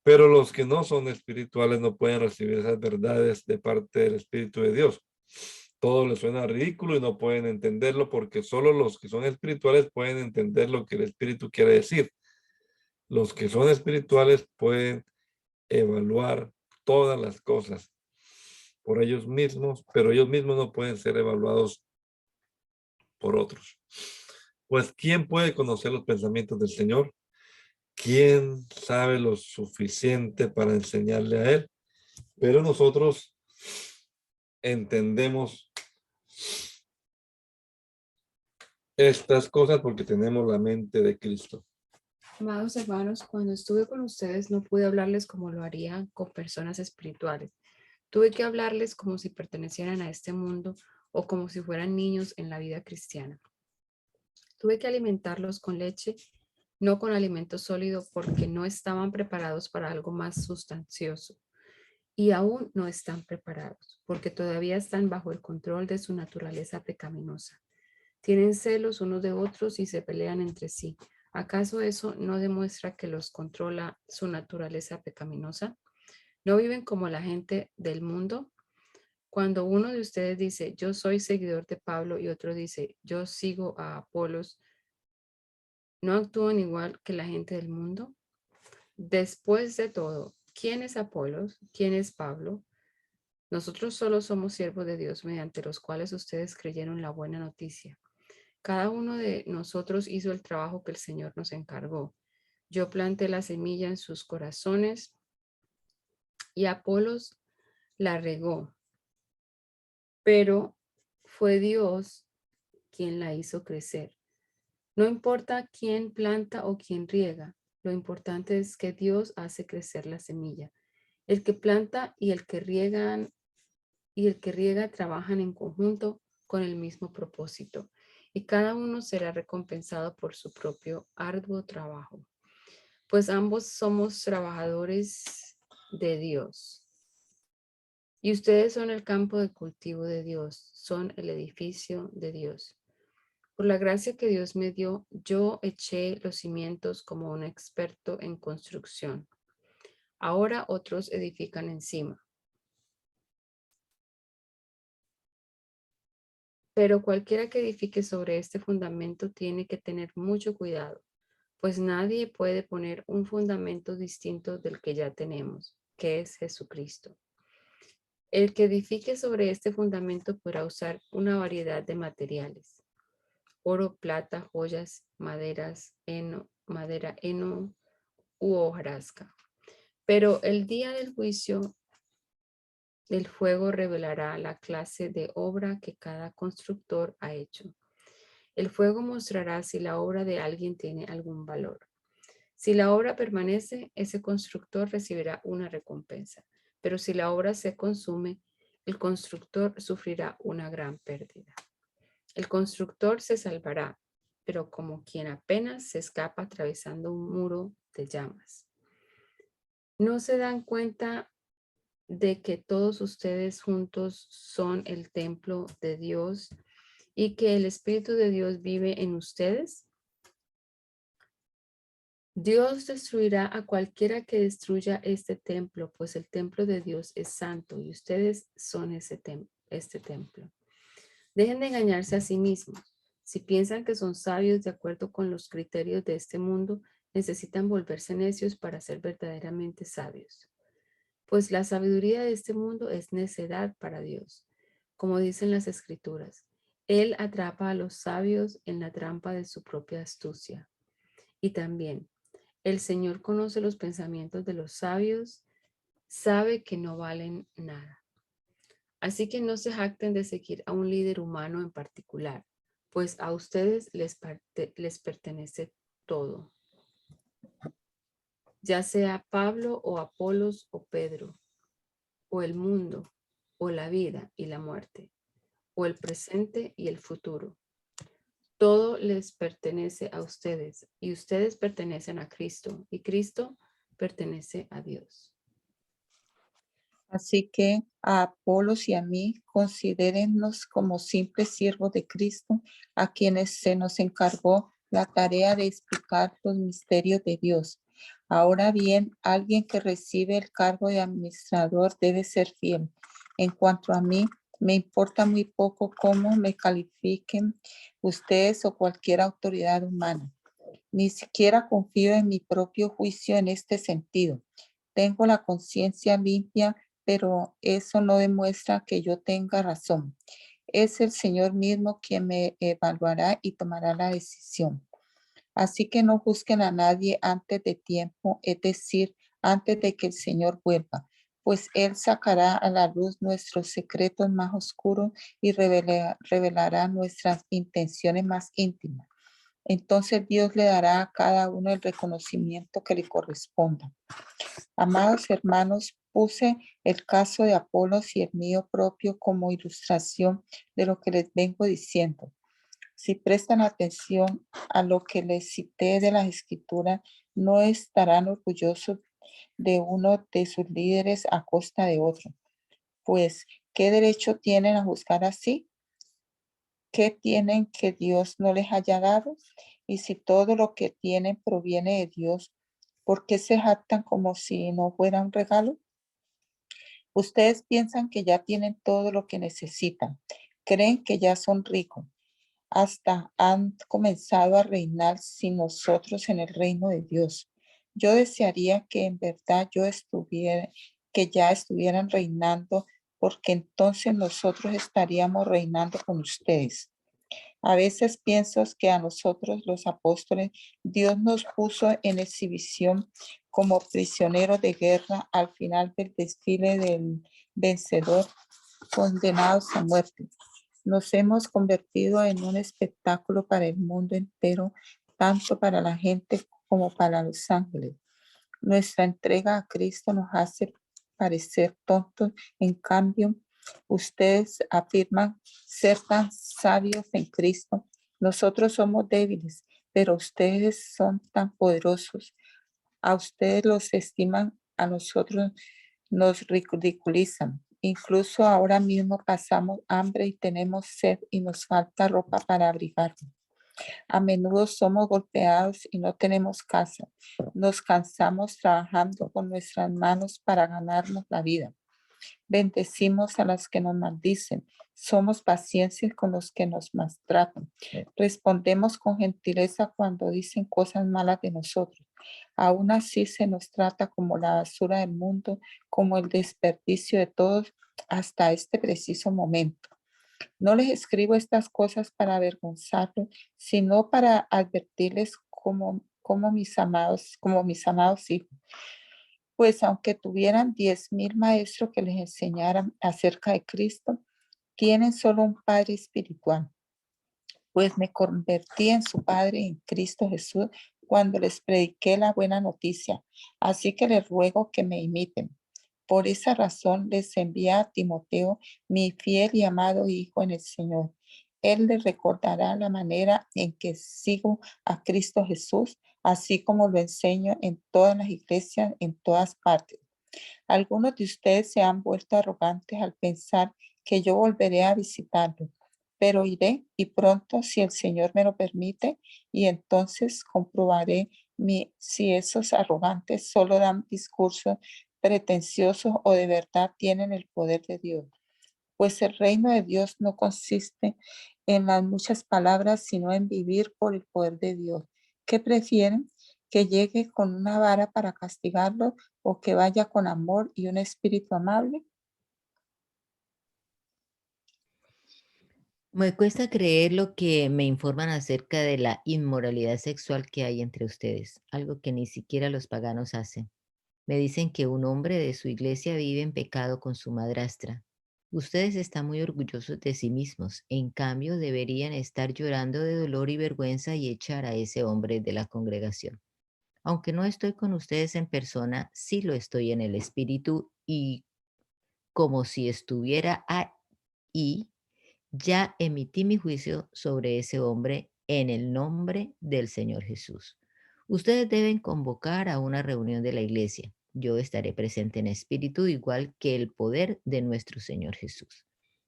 Speaker 1: Pero los que no son espirituales no pueden recibir esas verdades de parte del Espíritu de Dios. Todo les suena ridículo y no pueden entenderlo porque solo los que son espirituales pueden entender lo que el Espíritu quiere decir. Los que son espirituales pueden evaluar todas las cosas por ellos mismos, pero ellos mismos no pueden ser evaluados por otros. Pues, ¿quién puede conocer los pensamientos del Señor? ¿Quién sabe lo suficiente para enseñarle a Él? Pero nosotros entendemos estas cosas porque tenemos la mente de Cristo.
Speaker 2: Amados hermanos, cuando estuve con ustedes no pude hablarles como lo haría con personas espirituales. Tuve que hablarles como si pertenecieran a este mundo o como si fueran niños en la vida cristiana. Tuve que alimentarlos con leche, no con alimento sólido, porque no estaban preparados para algo más sustancioso. Y aún no están preparados, porque todavía están bajo el control de su naturaleza pecaminosa. Tienen celos unos de otros y se pelean entre sí. ¿Acaso eso no demuestra que los controla su naturaleza pecaminosa? ¿No viven como la gente del mundo? Cuando uno de ustedes dice, yo soy seguidor de Pablo y otro dice, yo sigo a Apolos, ¿no actúan igual que la gente del mundo? Después de todo, ¿quién es Apolos? ¿Quién es Pablo? Nosotros solo somos siervos de Dios mediante los cuales ustedes creyeron la buena noticia. Cada uno de nosotros hizo el trabajo que el Señor nos encargó. Yo planté la semilla en sus corazones y Apolos la regó, pero fue Dios quien la hizo crecer. No importa quién planta o quién riega, lo importante es que Dios hace crecer la semilla. El que planta y el que riega trabajan en conjunto con el mismo propósito, y cada uno será recompensado por su propio arduo trabajo. Pues ambos somos trabajadores de Dios. Y ustedes son el campo de cultivo de Dios, son el edificio de Dios. Por la gracia que Dios me dio, yo eché los cimientos como un experto en construcción. Ahora otros edifican encima. Pero cualquiera que edifique sobre este fundamento tiene que tener mucho cuidado, pues nadie puede poner un fundamento distinto del que ya tenemos, que es Jesucristo. El que edifique sobre este fundamento podrá usar una variedad de materiales: oro, plata, joyas, madera, heno u hojarasca. Pero el día del juicio, el fuego revelará la clase de obra que cada constructor ha hecho. El fuego mostrará si la obra de alguien tiene algún valor. Si la obra permanece, ese constructor recibirá una recompensa. Pero si la obra se consume, el constructor sufrirá una gran pérdida. El constructor se salvará, pero como quien apenas se escapa atravesando un muro de llamas. ¿No se dan cuenta de que todos ustedes juntos son el templo de Dios y que el Espíritu de Dios vive en ustedes? Dios destruirá a cualquiera que destruya este templo, pues el templo de Dios es santo y ustedes son este templo. Dejen de engañarse a sí mismos. Si piensan que son sabios de acuerdo con los criterios de este mundo, necesitan volverse necios para ser verdaderamente sabios. Pues la sabiduría de este mundo es necedad para Dios. Como dicen las Escrituras, Él atrapa a los sabios en la trampa de su propia astucia. Y también, el Señor conoce los pensamientos de los sabios, sabe que no valen nada. Así que no se jacten de seguir a un líder humano en particular, pues a ustedes les pertenece todo. Ya sea Pablo o Apolos o Pedro, o el mundo, o la vida y la muerte, o el presente y el futuro. Todo les pertenece a ustedes y ustedes pertenecen a Cristo y Cristo pertenece a Dios.
Speaker 3: Así que a Apolos y a mí, considérennos como simples siervos de Cristo, a quienes se nos encargó la tarea de explicar los misterios de Dios. Ahora bien, alguien que recibe el cargo de administrador debe ser fiel. En cuanto a mí, me importa muy poco cómo me califiquen ustedes o cualquier autoridad humana. Ni siquiera confío en mi propio juicio en este sentido. Tengo la conciencia limpia, pero eso no demuestra que yo tenga razón. Es el Señor mismo quien me evaluará y tomará la decisión. Así que no juzguen a nadie antes de tiempo, es decir, antes de que el Señor vuelva, pues Él sacará a la luz nuestros secretos más oscuros y revelará nuestras intenciones más íntimas. Entonces Dios le dará a cada uno el reconocimiento que le corresponda. Amados hermanos, puse el caso de Apolos y el mío propio como ilustración de lo que les vengo diciendo. Si prestan atención a lo que les cité de las escrituras, no estarán orgullosos de uno de sus líderes a costa de otro. Pues, ¿qué derecho tienen a juzgar así? ¿Qué tienen que Dios no les haya dado? Y si todo lo que tienen proviene de Dios, ¿por qué se jactan como si no fuera un regalo? Ustedes piensan que ya tienen todo lo que necesitan. Creen que ya son ricos. Hasta han comenzado a reinar sin nosotros en el reino de Dios. Yo desearía que en verdad que ya estuvieran reinando, porque entonces nosotros estaríamos reinando con ustedes. A veces pienso que a nosotros los apóstoles, Dios nos puso en exhibición como prisioneros de guerra al final del desfile del vencedor, condenados a muerte. Nos hemos convertido en un espectáculo para el mundo entero, tanto para la gente como para los ángeles. Nuestra entrega a Cristo nos hace parecer tontos. En cambio, ustedes afirman ser tan sabios en Cristo. Nosotros somos débiles, pero ustedes son tan poderosos. A ustedes los estiman, a nosotros nos ridiculizan. Incluso ahora mismo pasamos hambre y tenemos sed y nos falta ropa para abrigarnos. A menudo somos golpeados y no tenemos casa. Nos cansamos trabajando con nuestras manos para ganarnos la vida. Bendecimos a los que nos maldicen. Somos pacientes con los que nos maltratan. Respondemos con gentileza cuando dicen cosas malas de nosotros. Aún así se nos trata como la basura del mundo, como el desperdicio de todos hasta este preciso momento. No les escribo estas cosas para avergonzarlos, sino para advertirles como mis amados hijos. Pues aunque tuvieran 10,000 maestros que les enseñaran acerca de Cristo, tienen solo un Padre espiritual. Pues me convertí en su Padre en Cristo Jesús cuando les prediqué la buena noticia. Así que les ruego que me imiten. Por esa razón les envía a Timoteo, mi fiel y amado hijo en el Señor. Él les recordará la manera en que sigo a Cristo Jesús, así como lo enseño en todas las iglesias, en todas partes. Algunos de ustedes se han vuelto arrogantes al pensar que yo volveré a visitarlos, pero iré y pronto si el Señor me lo permite, y entonces comprobaré si esos arrogantes solo dan discursos pretenciosos o de verdad tienen el poder de Dios. Pues el reino de Dios no consiste en las muchas palabras, sino en vivir por el poder de Dios. ¿Qué prefieren? ¿Que llegue con una vara para castigarlos o que vaya con amor y un espíritu amable?
Speaker 4: Me cuesta creer lo que me informan acerca de la inmoralidad sexual que hay entre ustedes, algo que ni siquiera los paganos hacen. Me dicen que un hombre de su iglesia vive en pecado con su madrastra. Ustedes están muy orgullosos de sí mismos. En cambio, deberían estar llorando de dolor y vergüenza y echar a ese hombre de la congregación. Aunque no estoy con ustedes en persona, sí lo estoy en el espíritu y como si estuviera ahí, ya emití mi juicio sobre ese hombre en el nombre del Señor Jesús. Ustedes deben convocar a una reunión de la iglesia. Yo estaré presente en espíritu igual que el poder de nuestro Señor Jesús.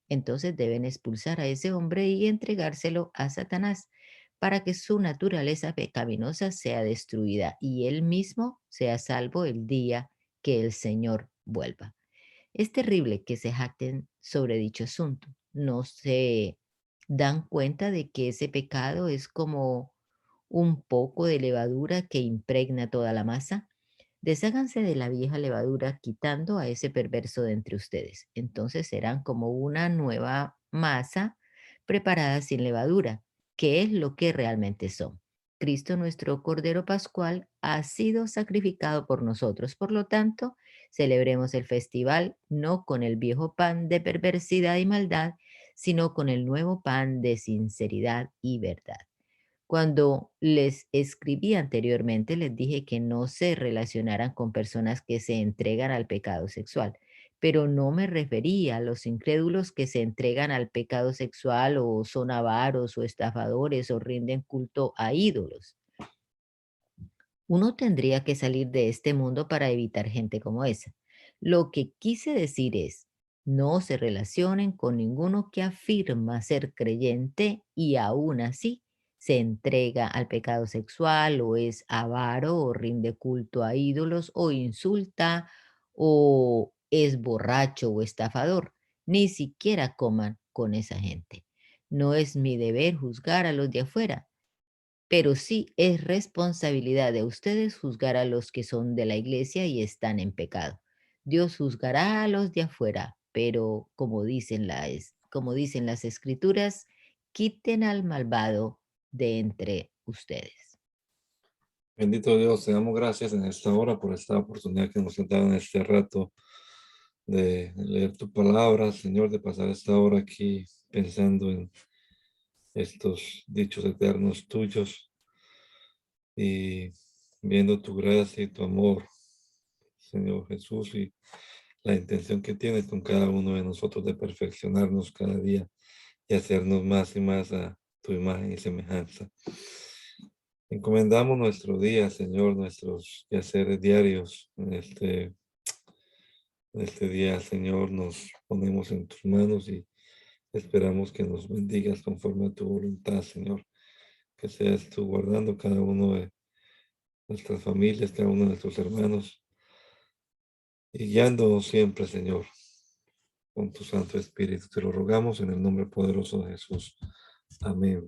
Speaker 4: Entonces deben expulsar a ese hombre y entregárselo a Satanás para que su naturaleza pecaminosa sea destruida y él mismo sea salvo el día que el Señor vuelva. Es terrible que se jacten sobre dicho asunto. No se dan cuenta de que ese pecado es como un poco de levadura que impregna toda la masa. Desháganse de la vieja levadura quitando a ese perverso de entre ustedes. Entonces serán como una nueva masa preparada sin levadura, que es lo que realmente son. Cristo, nuestro Cordero Pascual, ha sido sacrificado por nosotros. Por lo tanto, celebremos el festival no con el viejo pan de perversidad y maldad, sino con el nuevo pan de sinceridad y verdad. Cuando les escribí anteriormente, les dije que no se relacionaran con personas que se entregan al pecado sexual, pero no me refería a los incrédulos que se entregan al pecado sexual o son avaros o estafadores o rinden culto a ídolos. Uno tendría que salir de este mundo para evitar gente como esa. Lo que quise decir es, no se relacionen con ninguno que afirma ser creyente y aún así se entrega al pecado sexual o es avaro o rinde culto a ídolos o insulta o es borracho o estafador. Ni siquiera coman con esa gente. No es mi deber juzgar a los de afuera, pero sí es responsabilidad de ustedes juzgar a los que son de la iglesia y están en pecado. Dios juzgará a los de afuera, pero como dicen las escrituras, quiten al malvado de entre ustedes.
Speaker 1: Bendito Dios, te damos gracias en esta hora por esta oportunidad que nos has dado en este rato de leer tu palabra, Señor, de pasar esta hora aquí pensando en estos dichos eternos tuyos y viendo tu gracia y tu amor, Señor Jesús, y la intención que tienes con cada uno de nosotros de perfeccionarnos cada día y hacernos más y más a tu imagen y semejanza. Encomendamos nuestro día, Señor, nuestros quehaceres diarios. En este día, Señor, nos ponemos en tus manos y esperamos que nos bendigas conforme a tu voluntad, Señor. Que seas tú guardando cada uno de nuestras familias, cada uno de nuestros hermanos y guiándonos siempre, Señor, con tu Santo Espíritu. Te lo rogamos en el nombre poderoso de Jesús. Amén